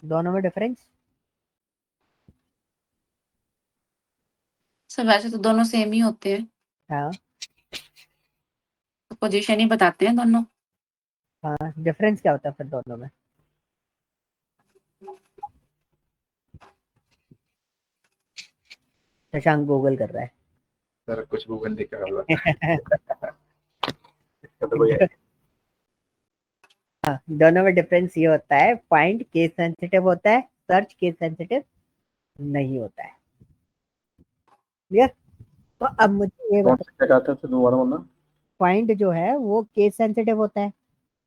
Speaker 1: दोनों में डिफरेंस?
Speaker 2: सर वैसे तो दोनों सेम ही होते हैं,
Speaker 1: हाँ
Speaker 2: तो पोजीशन ही बताते हैं दोनों।
Speaker 1: हाँ, डिफरेंस क्या होता है फिर दोनों में? शशांक गूगल कर रहा
Speaker 3: सर कुछ गूगल देख कर होगा,
Speaker 1: है।
Speaker 3: इसका तो कोई
Speaker 1: दोनों में डिफरेंस ये होता है, फाइंड केस सेंसिटिव होता है, सर्च केस सेंसिटिव नहीं होता है। क्लियर? तो अब मुझे ये
Speaker 3: कौन
Speaker 1: बताओ,
Speaker 3: सा क्या कहता है सर, दोबारा बोलना।
Speaker 1: फाइंड जो है वो केस सेंसिटिव होता है,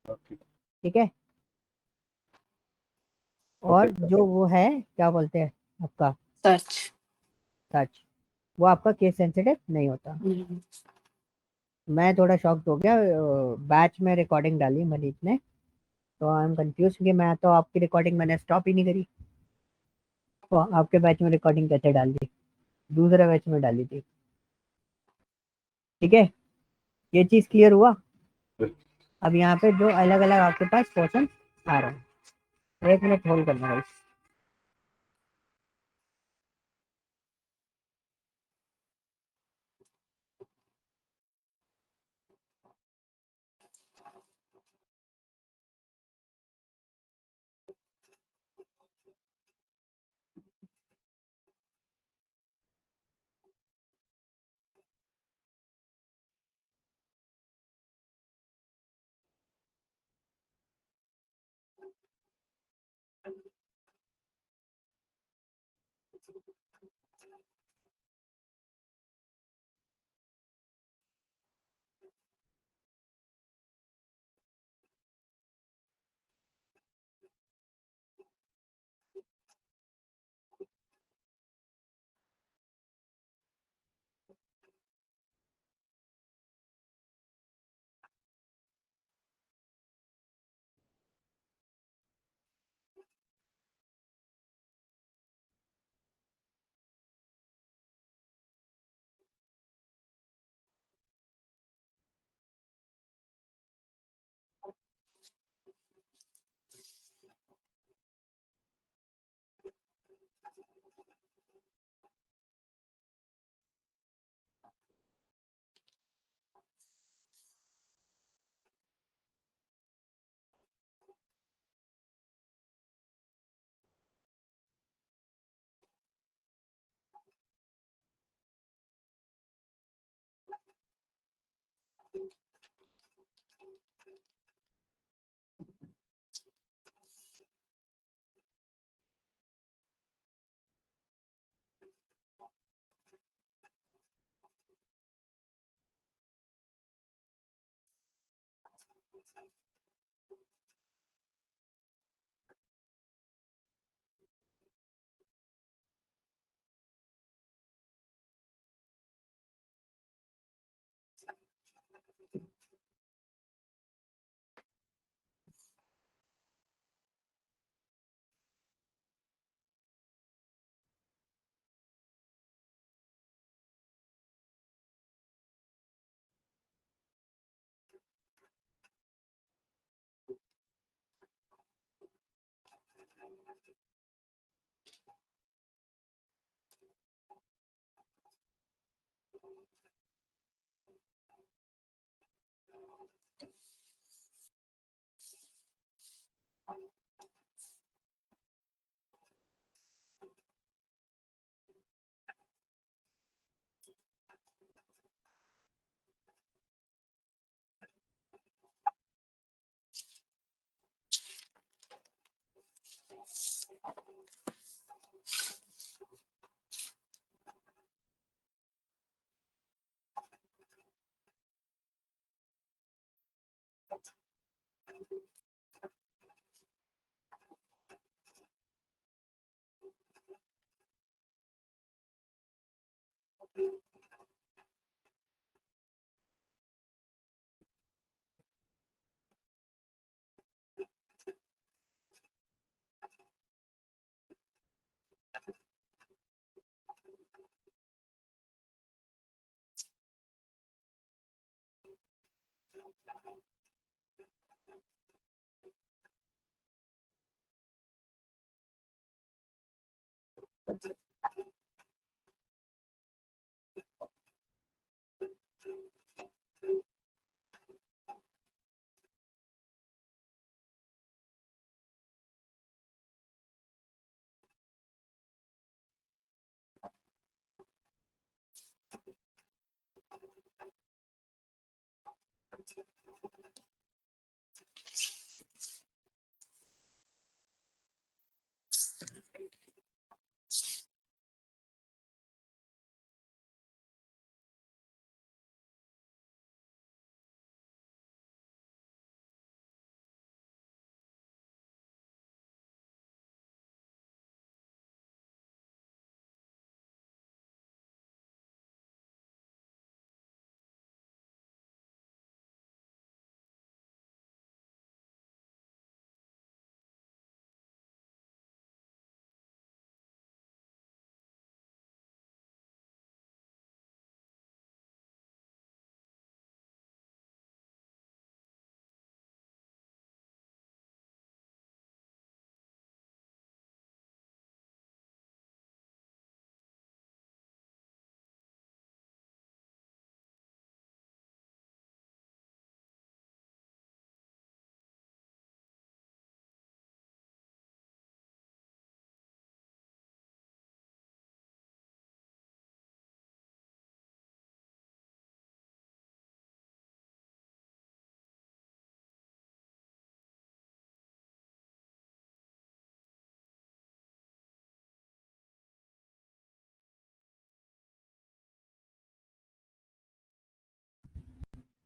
Speaker 3: ओके
Speaker 1: ठीक है?
Speaker 3: ओके
Speaker 1: और जो वो है, क्या बोलते हैं आपका,
Speaker 2: सर्च।
Speaker 1: सर्च, वो आपका केस सेंसिटिव नहीं होता। मैं थोड़ा शॉक्ड हो गया, बैच में रिकॉर्डिंग डाली मनीष ने, तो आई एम कंफ्यूज कि मैं तो आपकी रिकॉर्डिंग मैंने स्टॉप ही नहीं करी, तो आपके बैच में रिकॉर्डिंग कैसे डाल दी? दूसरे बैच में डाली थी। ठीक है, ये चीज क्लियर हुआ? अब यहाँ पे जो अलग अलग आपके पास क्वेश्चन आ रहे हैं, 1 मिनट होल्ड करना भाई।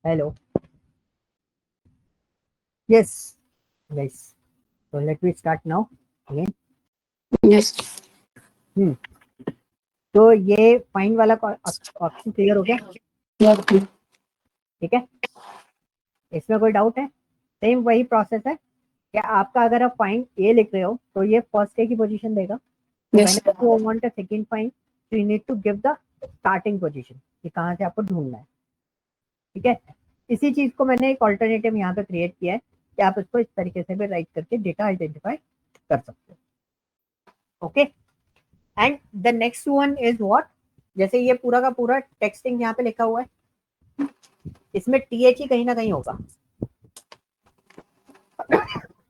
Speaker 1: Hello. Yes, guys. So let me start now again.
Speaker 2: Yes.
Speaker 1: तो ये फाइंड वाला ऑप्शन क्लियर हो गया?
Speaker 2: Yes.
Speaker 1: ठीक है, इसमें कोई डाउट है? सेम वही प्रोसेस है कि आपका अगर आप फाइंड ए लिख रहे हो तो ये फर्स्ट ए की पोजीशन देगा.
Speaker 2: Yes.
Speaker 1: Whenever you want a second find, so you need to give the starting position कि कहाँ से आपको ढूंढना है. ठीक है, इसी चीज को मैंने एक ऑल्टरनेटिव यहाँ पे क्रिएट किया है कि आप इसको इस तरीके से भी राइट करके डेटा आइडेंटिफाई कर सकते हो. Okay, and the next one is what, जैसे ये पूरा का पूरा टेक्सटिंग यहाँ पे लिखा हुआ है, इसमें टीएच ही कहीं ना कहीं होगा.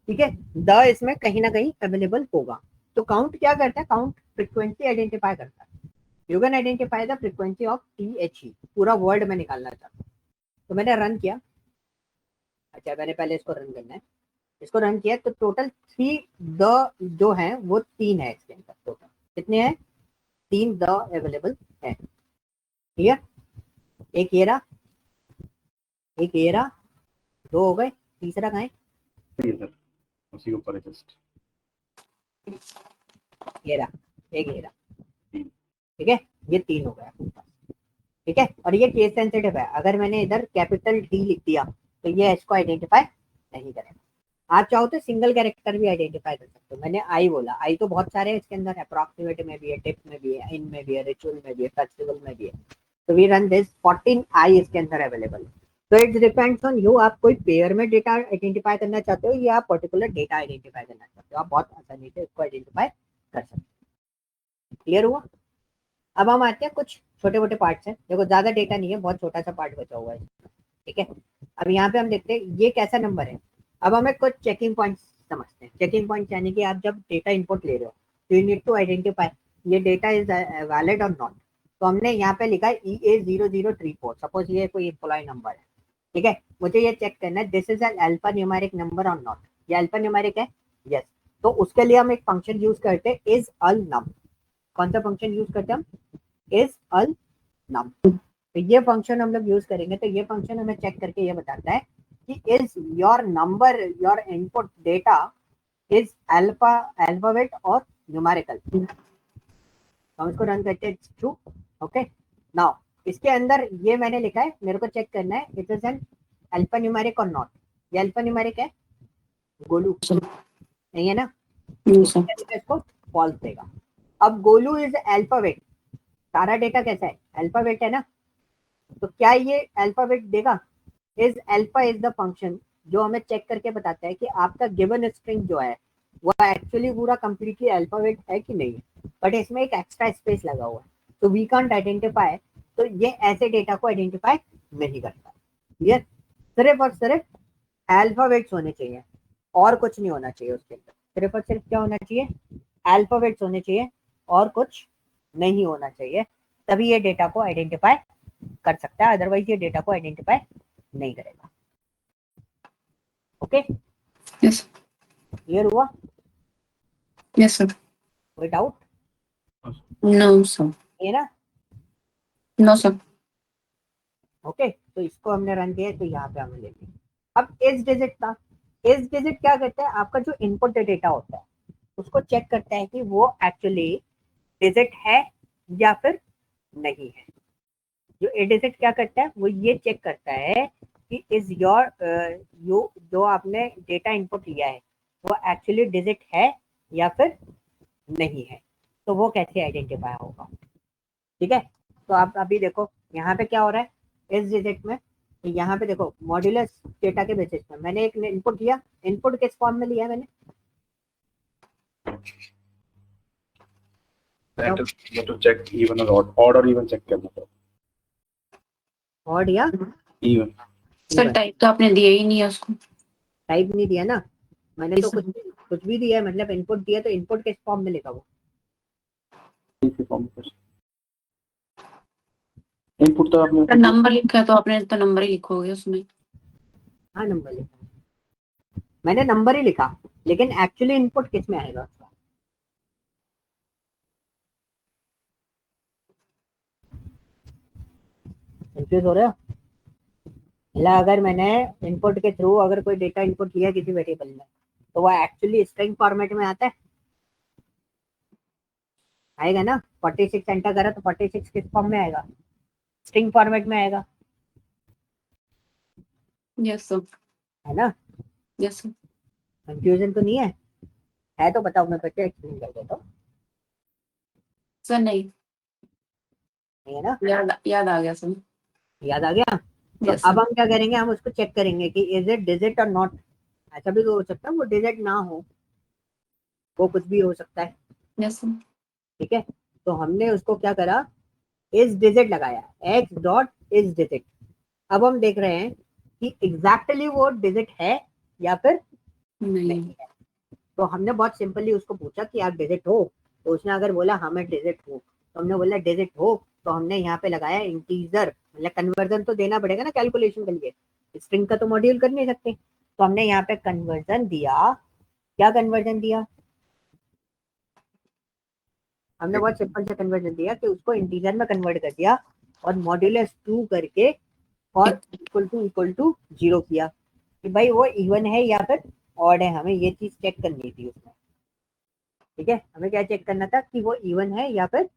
Speaker 1: ठीक है, द इसमें कहीं ना कहीं अवेलेबल होगा. तो काउंट क्या करता है? काउंट फ्रीक्वेंसी आइडेंटिफाई करता है. You can identify the frequency of T H, पूरा वर्ड में निकालना चाहता हूँ. तो मैंने रन किया. अच्छा, मैंने पहले इसको रन करना है. इसको रन किया तो टोटल 3 द जो है वो 3 है इसके अंदर. टोटल कितने हैं? 3 द अवेलेबल है. ठीक है, एक ये रहा, एक ये रहा, 2 हो गए, तीसरा कहाँ है?
Speaker 3: इधर उसी के ऊपर है जस्ट.
Speaker 1: ये रहा, एक ये रहा. ठीक है, ये 3 हो गया. ठीक है, और ये केस सेंसिटिव है. अगर मैंने इधर कैपिटल डी लिख दिया तो ये इसको आइडेंटिफाई नहीं करेगा. आप चाहो तो सिंगल कैरेक्टर भी आइडेंटिफाई कर सकते हो. मैंने आई बोला, आई तो बहुत सारे इसके अंदर है. अप्रॉक्सीमेट में भी है, टिप में भी है, इन में भी है, रिचुअल में भी है, फेस्टिवल में भी है. तो वी रन दिस 14 आई इसके अंदर अवेलेबल है. तो इट डिपेंड्स ऑन यू. आप कोई पेयर में डेटा आइडेंटिफाई करना चाहते हो या आप पर्टिकुलर डेटा आइडेंटिफाई करना चाहते हो, आप बहुत आसानी से इसको आइडेंटिफाई कर सकते हो. क्लियर हुआ? अब हम आते हैं कुछ छोटे मोटे पार्ट्स हैं. देखो ज्यादा डेटा नहीं है, बहुत छोटा सा पार्ट बचा हुआ है. ठीक है, अब यहाँ पे हम देखते हैं ये कैसा नंबर है. अब हमें कुछ चेकिंग पॉइंट्स समझते हैं. चेकिंग पॉइंट यानी कि आप जब डेटा इनपुट ले रहे हो तो यू नीड टू आइडेंटिफाई ये डेटा इज वैलिड और नॉट. तो हमने यहाँ पे लिखा है EA0034. सपोज ये कोई एम्प्लॉय नंबर है. ठीक है, मुझे ये चेक करना है this is an alpha numeric number और नॉट. ये अल्फा न्यूमेरिक है? यस. तो उसके लिए हम एक फंक्शन यूज करते हैं इज अल नम. कौन सा फंक्शन यूज करते हैं हम? इज अल नम. तो ये फंक्शन हम लोग यूज करेंगे. तो ये फंक्शन हमें चेक करके ये बताता है कि is your number, your input data is alpha, alphabet और न्यूमेरिकल. हम इसको रन करते हैं. ट्रू. ओके, नाउ इसके अंदर ये मैंने लिखा है, मेरे को चेक करना है it is an alpha numeric और नॉट. ये अल्फा न्यूमेरिक है? गोलू नहीं है ना? इसको फॉल्स देगा. अब गोलू इज अल्फाबेट. सारा डेटा कैसा है? अल्फाबेट है ना? तो क्या ये अल्फाबेट देगा? Is alpha is the function जो हमें चेक करके बताता है कि आपका गिवन स्ट्रिंग जो है वो एक्चुअली पूरा कंप्लीटली अल्फाबेट है कि नहीं है, बट इसमें एक एक्स्ट्रा स्पेस लगा हुआ है, तो वी कांट आइडेंटिफाई, तो ये ऐसे डेटा को आइडेंटिफाई नहीं करता। क्लियर? सिर्फ और सिर्फ अल्फाबेट्स होने चाहिए और कुछ नहीं होना चाहिए उसके अंदर, सिर्फ और सिर्फ क्या होना चाहिए, अल्फाबेट्स होने चाहिए और कुछ नहीं होना चाहिए, तभी ये डेटा को आइडेंटिफाई कर सकता है, अदरवाइज ये डेटा को आइडेंटिफाई नहीं करेगा। ओके,
Speaker 2: यस
Speaker 1: क्लियर हुआ?
Speaker 2: Yes sir.
Speaker 1: कोई डाउट?
Speaker 2: No sir.
Speaker 1: ये ना,
Speaker 2: नो सर।
Speaker 1: ओके, तो इसको हमने रन किया, तो यहाँ पे हमें लेंगे। अब इस डिजिट का, इस डिजिट क्या करता है, आपका जो इनपुट डेटा होता है उसको चेक करता है कि वो एक्चुअली डिजिट है या फिर नहीं है। जो ए डिजिट क्या करता है, वो ये चेक करता है कि इज योर जो आपने डेटा इनपुट लिया है वो एक्चुअली डिजिट है या फिर नहीं है, तो वो कैसे आइडेंटिफाई होगा। ठीक है, तो आप अभी देखो यहाँ पे क्या हो रहा है इस डिजिट में, तो यहाँ पे देखो मॉड्यूलस डेटा के बेसिस पे मैंने एक इनपुट लिया, इनपुट किस फॉर्म में लिया है मैंने,
Speaker 3: that to check even or odd or even check करना था।
Speaker 1: ऑड या
Speaker 3: even
Speaker 2: सर टाइप तो आपने दिया ही नहीं है उसको।
Speaker 1: टाइप नहीं दिया ना, मैंने तो
Speaker 2: Yes,
Speaker 1: कुछ भी दिया है, मतलब इनपुट दिया, तो इनपुट किस फॉर्म में लिखा वो,
Speaker 3: इनपुट तो आपने
Speaker 2: नंबर लिखा है तो आपने तो नंबर ही लिखोगे उसमें।
Speaker 1: हाँ नंबर लिखा, मैंने नंबर ही लिखा, लेकिन एक्चुअली इनपुट किस में आएगा उसका, कंफ्यूज हो रहे हो? मतलब अगर मैंने इनपुट के थ्रू अगर कोई डेटा इनपुट लिया किसी वेरिएबल में, तो वो एक्चुअली स्ट्रिंग फॉर्मेट में आता है, आएगा ना, 46 एंटर करा तो 46 किस फॉर्म में आएगा, स्ट्रिंग फॉर्मेट में आएगा,
Speaker 2: यस सर।
Speaker 1: है ना?
Speaker 2: Yes sir.
Speaker 1: कंफ्यूजन तो नहीं है तो बताओ, मैं फिर एक्सप्लेन कर देता हूँ।
Speaker 2: सर नहीं,
Speaker 1: नहीं है ना,
Speaker 2: याद आ गया सर।
Speaker 1: याद आ गया? तो
Speaker 2: यस
Speaker 1: अब
Speaker 2: सर।
Speaker 1: हम क्या करेंगे, हम उसको चेक करेंगे कि इज इट डिजिट और नॉट। ऐसा भी तो हो सकता है वो डिजिट ना हो, वो कुछ भी हो सकता है।
Speaker 2: Yes sir.
Speaker 1: ठीक है, तो हमने उसको क्या करा, इज डिजिट लगाया, एक्स डॉट इज डिजिट। अब हम देख रहे हैं कि एग्जैक्टली वो डिजिट है या फिर
Speaker 2: नहीं।
Speaker 1: नहीं है। तो हमने बहुत सिंपली उसको पूछा कि आप डिजिट हो, तो उसने अगर बोला हाँ मैं डिजिट हूँ, तो हमने बोला डिजिट हो, तो हमने यहाँ पे लगाया इंटीजर, मतलब कन्वर्जन तो देना पड़ेगा ना कैलकुलेशन के लिए, स्ट्रिंग का तो मॉड्यूल कर नहीं सकते, तो हमने यहाँ पे कन्वर्जन दिया। क्या कन्वर्जन दिया हमने, बहुत सिंपल से कन्वर्जन दिया कि उसको इंटीजर में कन्वर्ट कर दिया और मॉड्यूलस 2 करके और इक्वल टू 0 किया कि भाई वो इवन है या फिर ऑड है, हमें ये चीज चेक करनी थी उसमें। ठीक है, हमें क्या चेक करना था कि वो इवन है या फिर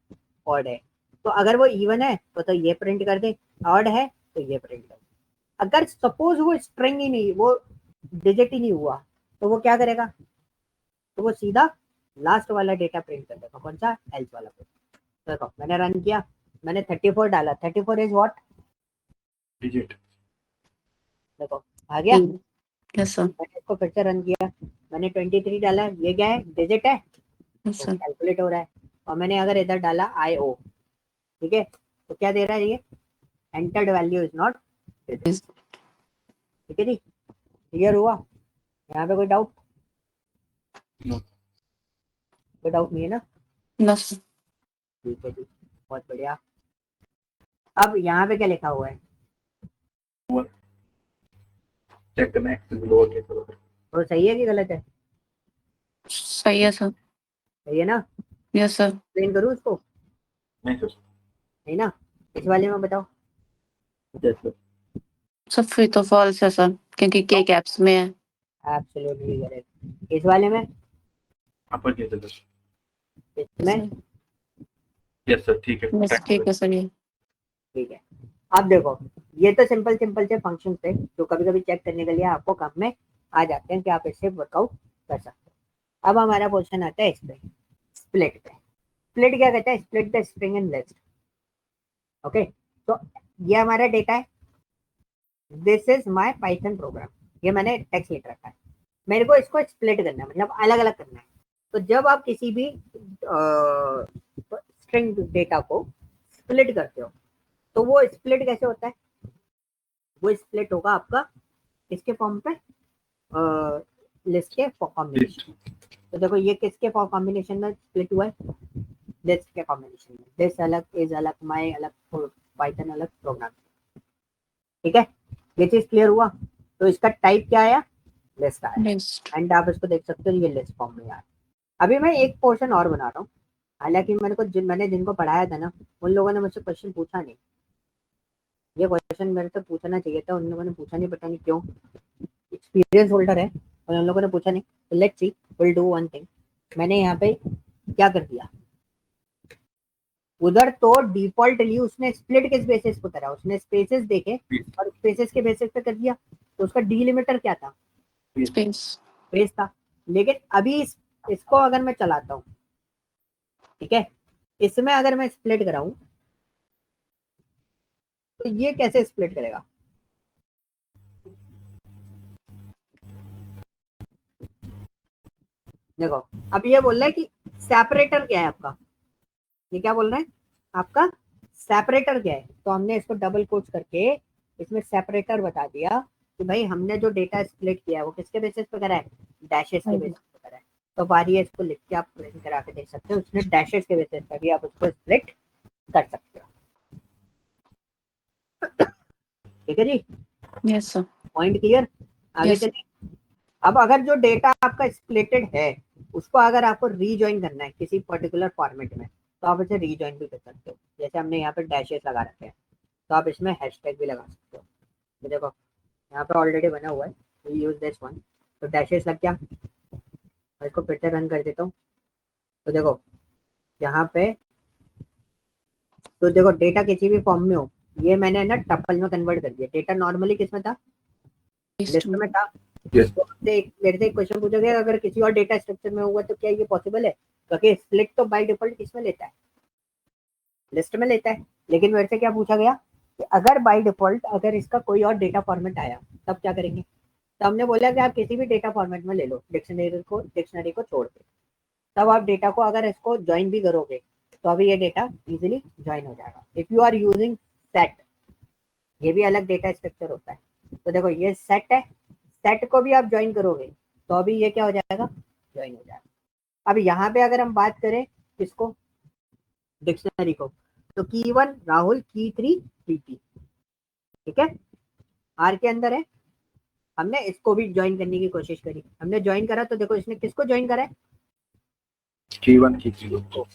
Speaker 1: ऑड है। तो अगर वो इवन है तो ये प्रिंट कर दे, ऑड है तो ये प्रिंट कर दे। अगर सपोज वो स्ट्रिंग ही नहीं, वो डिजिट ही नहीं हुआ, तो वो क्या करेगा, तो वो सीधा लास्ट वाला डेटा प्रिंट कर देगा, कौन सा, एल्स वाला प्रिंट। देखो मैंने रन किया, मैंने 34 डाला, 34 इज व्हाट,
Speaker 3: डिजिट।
Speaker 1: देखो आ गया।
Speaker 2: Yes sir.
Speaker 1: मैंने इसको फिर से रन किया, मैंने 23 डाला, ये क्या है, डिजिट है,
Speaker 2: यस
Speaker 1: तो
Speaker 2: सर।
Speaker 1: कैलकुलेट हो रहा है। और मैंने अगर इधर डाला IO, ठीक है, तो क्या दे रहा है ये, entered value is not digit.
Speaker 2: Yes.
Speaker 1: ठीक है जी, क्लियर हुआ? यहाँ पे कोई डाउट?
Speaker 3: No.
Speaker 1: कोई डाउट नहीं है ना?
Speaker 2: No sir.
Speaker 1: ठीक है जी, बहुत बढ़िया। अब यहाँ पे क्या लिखा हुआ है,
Speaker 3: चेक करना है लोअर केस वाला।
Speaker 1: तो सही है कि गलत है?
Speaker 2: सही है सर।
Speaker 1: सही है ना?
Speaker 2: Yes sir.
Speaker 1: एक्सप्लेन करूँ उसको?
Speaker 3: नहीं सर।
Speaker 1: है ना, इस वाले में बताओ।
Speaker 3: Yes sir.
Speaker 2: सर फिर तो फॉल्स है सर, क्योंकि के कैप्स में है।
Speaker 1: Absolutely correct. इस वाले में,
Speaker 3: अपर केस है सर।
Speaker 1: इसमें,
Speaker 3: यस सर ठीक है।
Speaker 2: यस ठीक है सर। ये
Speaker 1: ठीक है। अब देखो, ये तो सिंपल सिंपल से फंक्शन थे जो कभी कभी चेक करने के लिए आपको काम में आ जाते हैं कि आप इससे वर्कआउट कर सकते हो। अब हमारा क्वेश्चन आता है इस पे, स्प्लिट पे। स्प्लिट क्या कहता है, split the string in list. Okay, तो ये हमारा डेटा है, this is my Python programme, ये मैंने टेक्स्ट लिख रखा है, मेरे को इसको स्प्लिट करना है, मतलब अलग अलग करना है। तो जब आप किसी भी स्ट्रिंग डेटा को स्प्लिट करते हो तो वो स्प्लिट कैसे होता है, वो स्प्लिट होगा आपका किसके फॉर्म पे, लिस्ट के कॉम्बिनेशन। तो देखो ये किसके कॉम्बिनेशन में स्प्लिट हुआ है, लिस्ट के कॉम्बिनेशन में, दिस अलग, इज अलग, माय अलग, पाइथन अलग, प्रोग्राम। ठीक है, ये चीज क्लियर हुआ। तो इसका टाइप क्या आया, लिस्ट आया,
Speaker 2: लिस्ट।
Speaker 1: एंड आप इसको देख सकते हो ये लिस्ट फॉर्म में आया। अभी मैं एक पोर्शन और बना रहा हूँ, हालांकि मैंने जिनको पढ़ाया था ना उन लोगों ने मुझसे क्वेश्चन पूछा नहीं, ये क्वेश्चन मेरे से पूछना चाहिए था, उन लोगों ने पूछा नहीं, पता नहीं क्यों, एक्सपीरियंस होल्डर है और उन लोगों ने पूछा नहीं। तो let's see, will do one thing, मैंने यहाँ पे क्या कर दिया, उधर तो डिफॉल्टली उसने स्प्लिट किस बेसिस पे करा, उसने स्पेसेस देखे और स्पेसेस के बेसिस पे कर दिया। तो उसका डीलिमिटर क्या था,
Speaker 2: स्पेस।
Speaker 1: स्पेस था। लेकिन अभी इसको अगर मैं चलाता हूँ, ठीक है, इसमें अगर मैं स्प्लिट कराऊं तो ये कैसे स्प्लिट करेगा, देखो अब ये बोल रहा है कि सेपरेटर क्या है आपका, ये क्या बोल रहा है आपका सेपरेटर क्या है। तो हमने इसको डबल कोट्स करके इसमें सेपरेटर बता दिया कि भाई हमने जो डेटा स्प्लिट किया है वो किसके बेसिस पे करा है, डैशेस के बेसिस पे करा है। तो बारी है, इसको लिख के आप प्रिंट करा के देख सकते हो, उसने डैशेस के बेसिस पे भी आप उसको स्प्लिट कर सकते हो। ठीक है जी,
Speaker 2: यस सर।
Speaker 1: पॉइंट क्लियर, आगे
Speaker 2: यस।
Speaker 1: चलिए। अब अगर जो डेटा आपका स्प्लिटेड है उसको अगर आपको रीजॉइन करना है किसी पर्टिकुलर फॉर्मेट में तो आप इसे रीजॉइन भी कर सकते हो। जैसे हमने यहाँ पे डैशेस लगा रखे हैं तो आप इसमें हैशटैग भी लगा सकते हो। तो देखो यहाँ पे ऑलरेडी बना हुआ है, यूज दिस वन, तो डैशेस लग गया। मैं इसको फिर से रन कर देता हूँ। तो देखो यहाँ पे, तो देखो डेटा किसी भी फॉर्म में हो, ये मैंने ना टपल में कन्वर्ट कर दिया। डेटा नॉर्मली किस में था, लिस्ट में था।
Speaker 3: Yes.
Speaker 1: तो मेरे से एक क्वेश्चन पूछा गया अगर किसी और डेटा स्ट्रक्चर में हुआ तो क्या ये पॉसिबल है, क्योंकि स्प्लिट तो बाय डिफॉल्ट किस में लेता है, लिस्ट में लेता है। लेकिन मेरे से क्या पूछा गया कि अगर बाय डिफॉल्ट अगर इसका कोई और डेटा फॉर्मेट आया तब क्या करेंगे। तो हमने बोला कि आप किसी भी डेटा फॉर्मेट में ले लो, डिक्शनरी को छोड़ के, तब आप डेटा को अगर इसको ज्वाइन भी करोगे तो अभी ये डेटा इजीली ज्वाइन हो जाएगा। If you are using set, ये भी अलग डेटा स्ट्रक्चर होता है। तो देखो ये सेट है, सेट को भी आप ज्वाइन करोगे तो अभी ये क्या हो जाएगा, ज्वाइन हो जाएगा। अब यहाँ पे अगर हम बात करें किसको, डिक्शनरी को, तो की 1 राहुल, की 3 प्रीति, ठीक है, आर के अंदर है। हमने इसको भी ज्वाइन करने की कोशिश करी, हमने ज्वाइन करा तो देखो इसने किसको ज्वाइन करा है,
Speaker 3: K1 K0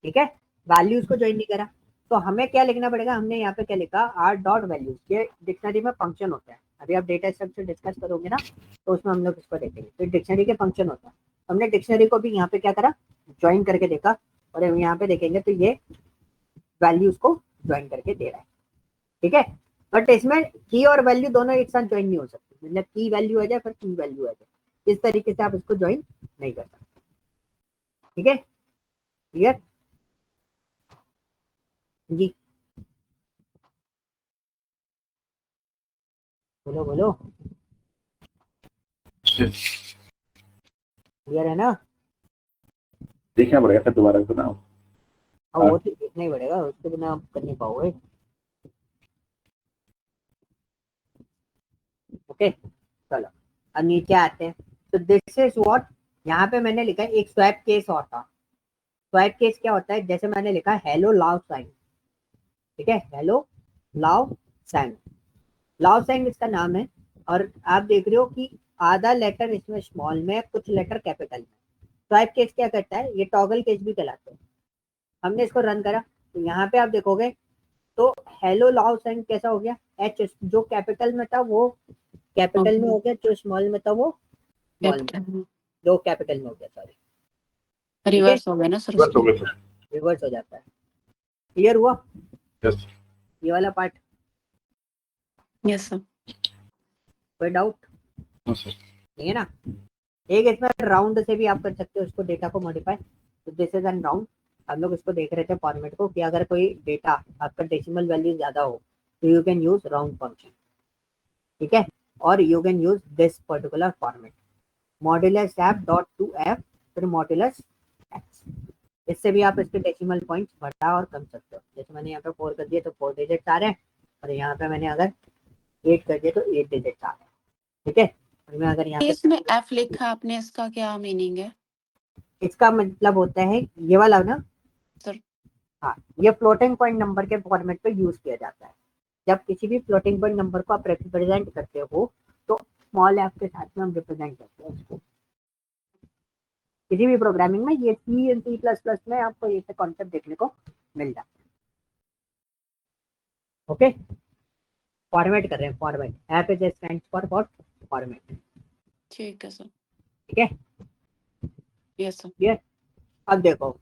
Speaker 1: ठीक है, वैल्यूज को ज्वाइन नहीं करा। तो हमें क्या लिखना पड़ेगा, हमने यहाँ पे क्या लिखा, आर डॉट वैल्यूज, ये डिक्शनरी में फंक्शन होता है। अभी आप डेटा स्ट्रक्चर डिस्कस करोगे ना तो उसमें हम लोग इसको देखेंगे, तो डिक्शनरी के फंक्शन होता है। हमने डिक्शनरी को भी यहाँ पे क्या करा, ज्वाइन करके देखा, और यहाँ पे देखेंगे तो ये वैल्यूज को ज्वाइन करके दे रहा है, ठीक है। बट इसमें की और वैल्यू दोनों एक साथ ज्वाइन नहीं हो सकती, मतलब की वैल्यू आ जाए फिर की वैल्यू आ जाए, इस तरीके से आप इसको ज्वाइन नहीं कर सकते, ठीक है, क्लियर जी, बोलो बोलो, क्लियर है ना।
Speaker 3: देखना पड़ेगा फिर दोबारा सुनाओ।
Speaker 1: अब वो तो देखना ही पड़ेगा, उसके बिना आप कर नहीं पाओगे। ओके चलो अब नीचे आते हैं। तो दिस इज व्हाट, यहाँ पे मैंने लिखा है एक स्वैप केस और था। स्वैप केस क्या होता है, जैसे मैंने लिखा हेलो लाव साइन, ठीक है, हेलो लाव साइन, लाव साइन इसका नाम है। और आप देख रहे हो कि आधा लेटर इसमें स्मॉल में, कुछ लेटर कैपिटल में। स्वैप केस क्या करता है, ये टॉगल केस भी कहलाते हैं। हमने इसको रन करा तो यहाँ पे आप देखोगे तो हेलो लाव साइन कैसा हो गया, एच जो कैपिटल में था वो कैपिटल में हो गया, जो स्मॉल में था वो स्मॉल में, जो कैपिटल में हो गया, सॉरी, ठीक है,
Speaker 2: रिवर्स हो गया ना सर
Speaker 3: बस हो
Speaker 2: उसमें।
Speaker 3: गया सर।
Speaker 1: रिवर्स हो जाता है। क्लियर हुआ
Speaker 3: यस
Speaker 1: ये वाला पार्ट,
Speaker 2: यस सर।
Speaker 1: कोई डाउट
Speaker 3: सर।
Speaker 1: नहीं है ना। एक इसमें राउंड से भी आप कर सकते हो उसको, डेटा को मॉडिफाई। तो दिस इज एन राउंड, हम लोग इसको देख रहे थे फॉर्मेट को कि अगर कोई डेटा आपका डेसिमल वैल्यू ज्यादा हो तो you can use round function, ठीक है, और you can use this particular format modulus F dot to F फिर मॉड्यूलस एक्स। इससे भी आप इसके डेसिमल पॉइंट्स बढ़ा और कम सकते हो। जैसे मैंने यहाँ पे 4 कर दिया तो 4 डिजिट्स आ रहे हैं, और यहाँ पे मैंने अगर 8 कर दिया तो 8 डिजिट्स आ रहे हैं। ठीक है, और मैं अगर यहाँ पे
Speaker 2: इसमें एफ लिखा आपने, इसका क्या मीनिंग है
Speaker 1: इसका मतलब होता है ये वाला ना
Speaker 2: सर?
Speaker 1: हाँ, ये फ्लोटिंग पॉइंट नंबर के फॉर्मेट पे यूज किया जाता है। जब किसी भी फ्लोटिंग पॉइंट नंबर को आप रिप्रेजेंट करते हो तो स्मॉल एफ के साथ में हम रिप्रेजेंट करते हैं उसको। किसी भी प्रोग्रामिंग में ये सी एंड सी प्लस प्लस में आपको ये कॉन्सेप्ट देखने को मिल जाता है। ओके, फॉर्मेट कर रहे हैं, format F is stands for format.
Speaker 2: ठीक है सर।
Speaker 1: ठीक है,
Speaker 2: यस सर।
Speaker 1: क्लियर। अब देखो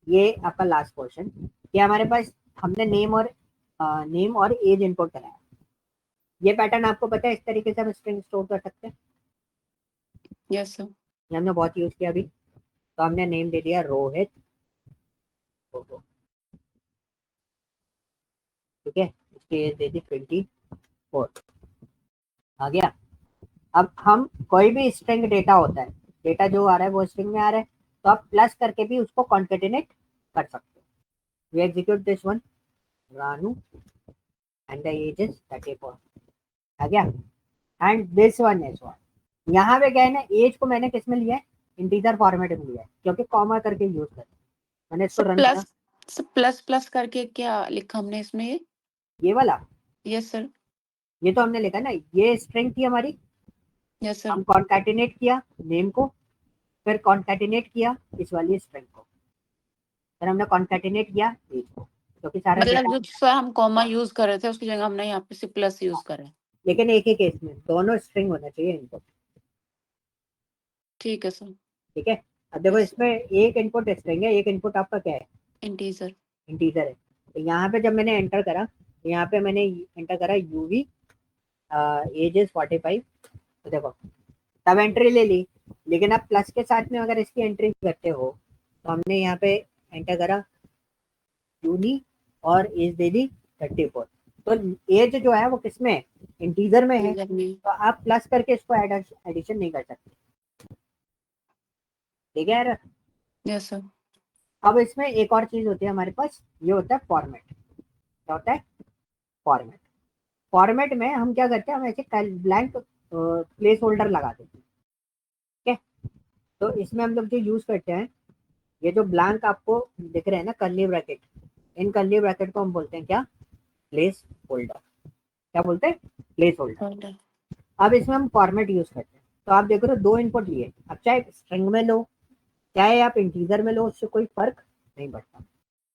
Speaker 1: ये आपका लास्ट क्वेश्चन, ये हमारे पास हमने नेम और एज इनपुट कराया। ये पैटर्न आपको पता है, इस तरीके से हम स्ट्रिंग स्टोर कर सकते हैं।
Speaker 2: Yes sir.
Speaker 1: ये हमने बहुत यूज किया अभी। तो हमने नेम दे दिया रोहित, ठीक है, इसकी एज दे दी 24 आ गया। अब हम कोई भी स्ट्रिंग डेटा होता है, डेटा जो आ रहा है वो स्ट्रिंग में आ रहा है, तो आप प्लस करके भी उसको कॉन्केटिनेट कर सकते हो। We execute this one run and the age is 34 आ गया, and this one is one. यहाँ पे क्या है ना, एज को मैंने किस में लिया है, इंटीजर फॉर्मेट में लिया है, क्योंकि कॉमा करके यूज करते हैं। मैंने इसको
Speaker 2: सर
Speaker 1: रन करा,
Speaker 2: प्लस प्लस करके क्या लिखा हमने इसमें?
Speaker 1: ये वाला,
Speaker 2: यस सर।
Speaker 1: ये तो हमने लिखा ना, ये स्ट्रिंग थी हमारी,
Speaker 2: यस सर।
Speaker 1: हम कॉन्कैटिनेट किया नेम को, फिर कॉन्कैटिनेट किया इस वाली स्ट्रिंग को, फिर हमने कॉन्कैटिनेट किया एज को, क्योंकि सारा
Speaker 2: मतलब
Speaker 1: डेटा।
Speaker 2: जो सर हम कॉमा यूज कर रहे थे उसकी जगह हमने यहाँ पे से प्लस यूज कर रहे हैं।
Speaker 1: लेकिन एक ही केस में दोनों स्ट्रिंग होना चाहिए इनपुट।
Speaker 2: ठीक है सर।
Speaker 1: ठीक है, अब देखो
Speaker 2: यस
Speaker 1: इसमें एक इनपुट स्ट्रिंग है, एक इनपुट आपका क्या है,
Speaker 2: इंटीजर।
Speaker 1: इंटीजर है। तो यहाँ पे जब मैंने एंटर करा, तो यहाँ पे मैंने एंटर करा यूवी एज इज 45, तो देखो तब एंट्री ले ली। लेकिन आप प्लस के साथ में अगर इसकी एंट्री करते हो, तो हमने यहाँ पे एंटर करा यूनी और एज दे दी 34, तो एज जो है वो किसमें है, इंटीजर में है, तो आप प्लस करके इसको एडिशन नहीं कर सकते। ठीक है यार।
Speaker 2: Yes sir.
Speaker 1: अब इसमें एक और चीज होती है हमारे पास, ये होता है फॉर्मेट। क्या होता है, फॉर्मेट। फॉर्मेट में हम क्या करते हैं, हम ऐसे ब्लैंक प्लेस होल्डर लगा देते हैं। ठीक है, तो इसमें हम लोग जो यूज करते हैं, ये जो ब्लैंक आपको दिख रहे हैं ना कर्ली ब्रैकेट, इन कर्ली ब्रैकेट को हम बोलते हैं क्या, प्लेस होल्डर। क्या बोलते हैं, प्लेस होल्डर। अब इसमें हम फॉर्मेट यूज करते हैं। तो आप देख रहे हो दो इनपुट लिए, अब चाहे स्ट्रिंग में लो चाहे आप इंटीजर में लो, उससे कोई फर्क नहीं पड़ता।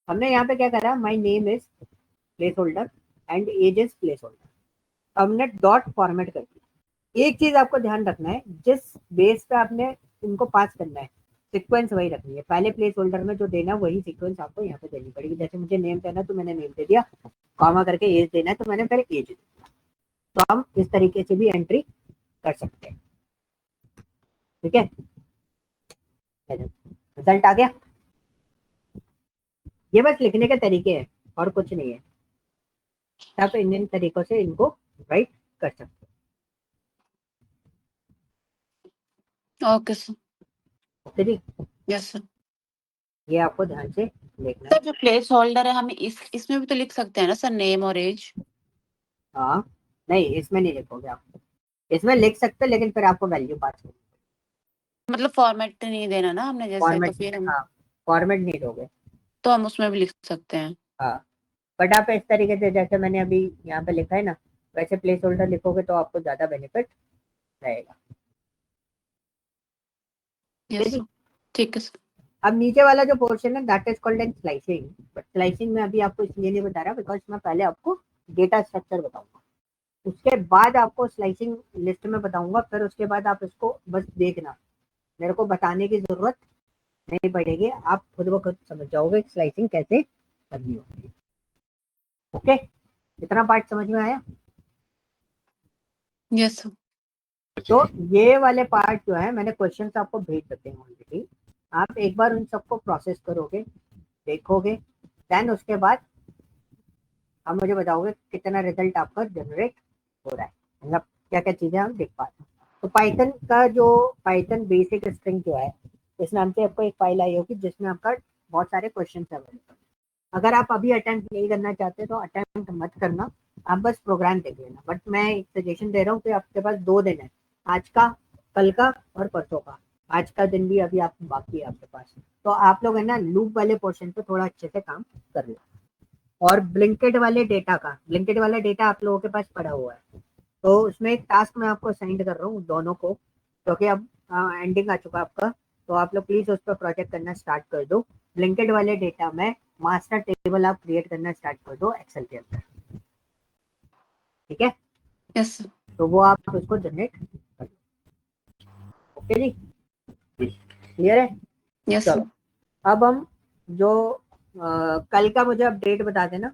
Speaker 1: हमने यहाँ पे क्या करा, my name is placeholder and age is placeholder, हमने डॉट फॉर्मेट कर दिया। एक चीज आपको ध्यान रखना है, जिस बेस पे आपने इनको पास करना है सीक्वेंस वही रखनी है। पहले प्लेस होल्डर में जो देना वही सीक्वेंस आपको यहाँ पे देनी पड़ेगी। जैसे मुझे नेम देना तो मैंने नेम दे दिया, कॉमा करके एज देना है तो मैंने फिर एज दिया। तो हम इस तरीके से भी एंट्री कर सकते हैं। ठीक है, रिजल्ट आ गया। ये बस लिखने के तरीके हैं और कुछ नहीं है। आप इन तरीकों से इनको राइट कर सकते
Speaker 2: ओके सर।
Speaker 1: हो। ओके जी,
Speaker 2: यस सर।
Speaker 1: ये आपको ध्यान से देखना
Speaker 2: सर
Speaker 1: है।
Speaker 2: जो प्लेस होल्डर है हम इसमें भी तो लिख सकते हैं ना सर, नेम और एज?
Speaker 1: हाँ, नहीं इसमें नहीं लिखोगे आप, इसमें लिख सकते हो लेकिन फिर आपको वैल्यू पास करनी।
Speaker 2: मतलब फॉर्मेट नहीं देना ना हमने जैसे, तो
Speaker 1: फॉर्मेट,
Speaker 2: फिर हम
Speaker 1: हाँ फॉर्मेट नहीं दोगे।
Speaker 2: तो हम उसमें भी लिख सकते हैं।
Speaker 1: हाँ, बट आप इस तरीके से जैसे मैंने अभी यहाँ पे लिखा है ना, वैसे प्लेस होल्डर लिखोगे तो आपको ज्यादा बेनिफिट रहेगा।
Speaker 2: Yes sir. ठीक है सर।
Speaker 1: अब नीचे वाला जो पोर्शन है that is called an slicing, but slicing में अभी आपको इसलिए नहीं बता रहा बिकॉज मैं पहले आपको डेटा स्ट्रक्चर बताऊंगा, उसके बाद आपको स्लाइसिंग लिस्ट में बताऊंगा, फिर उसके बाद आप इसको बस देखना, मेरे को बताने की जरूरत नहीं पड़ेगी, आप खुद ब खुद समझ जाओगे स्लाइसिंग कैसे करनी होगी। ओके, इतना पार्ट समझ में आया।
Speaker 2: Yes sir.
Speaker 1: तो ये वाले पार्ट जो है मैंने क्वेश्चन आपको भेज देते हैं ऑलरेडी, आप एक बार उन सबको प्रोसेस करोगे, देखोगे, देन उसके बाद आप मुझे बताओगे कितना रिजल्ट आपका जनरेट हो रहा है। मतलब क्या क्या चीजें हम देख पाते हैं। तो पाइथन का जो पाइथन बेसिक स्ट्रिंग जो है, इस नाम से आपको एक फाइल आई होगी जिसमें आपका बहुत सारे क्वेश्चन अवेलेबल। अगर आप अभी अटेम्प्ट नहीं करना चाहते तो अटेम्प्ट मत करना, आप बस प्रोग्राम देख लेना। बट मैं एक सजेशन दे रहा हूँ कि आपके पास 2 दिन है, आज का, कल का और परसों का। आज का दिन भी अभी आप बाकी है आपके पास, तो आप लोग है ना लूप वाले पोर्शन पे थोड़ा अच्छे से काम कर लो। और ब्लिंकेट वाले डेटा का, ब्लिंकेट वाला डेटा आप लोगों के पास पड़ा हुआ है, तो उसमें एक टास्क मैं आपको असाइन कर रहा हूँ दोनों को, क्योंकि अब एंडिंग आ चुका आपका। तो आप लोग प्लीज उस पर प्रोजेक्ट करना स्टार्ट कर दो। ब्लिंकेट वाले डेटा में मास्टर टेबल आप क्रिएट करना स्टार्ट कर दो एक्सेल के अंदर, ठीक है?
Speaker 2: यस
Speaker 1: तो वो आप उसको जनरेट कर दो। ओके जी, क्लियर है?
Speaker 2: यस
Speaker 1: चलो अब हम जो कल का मुझे अपडेट बता देना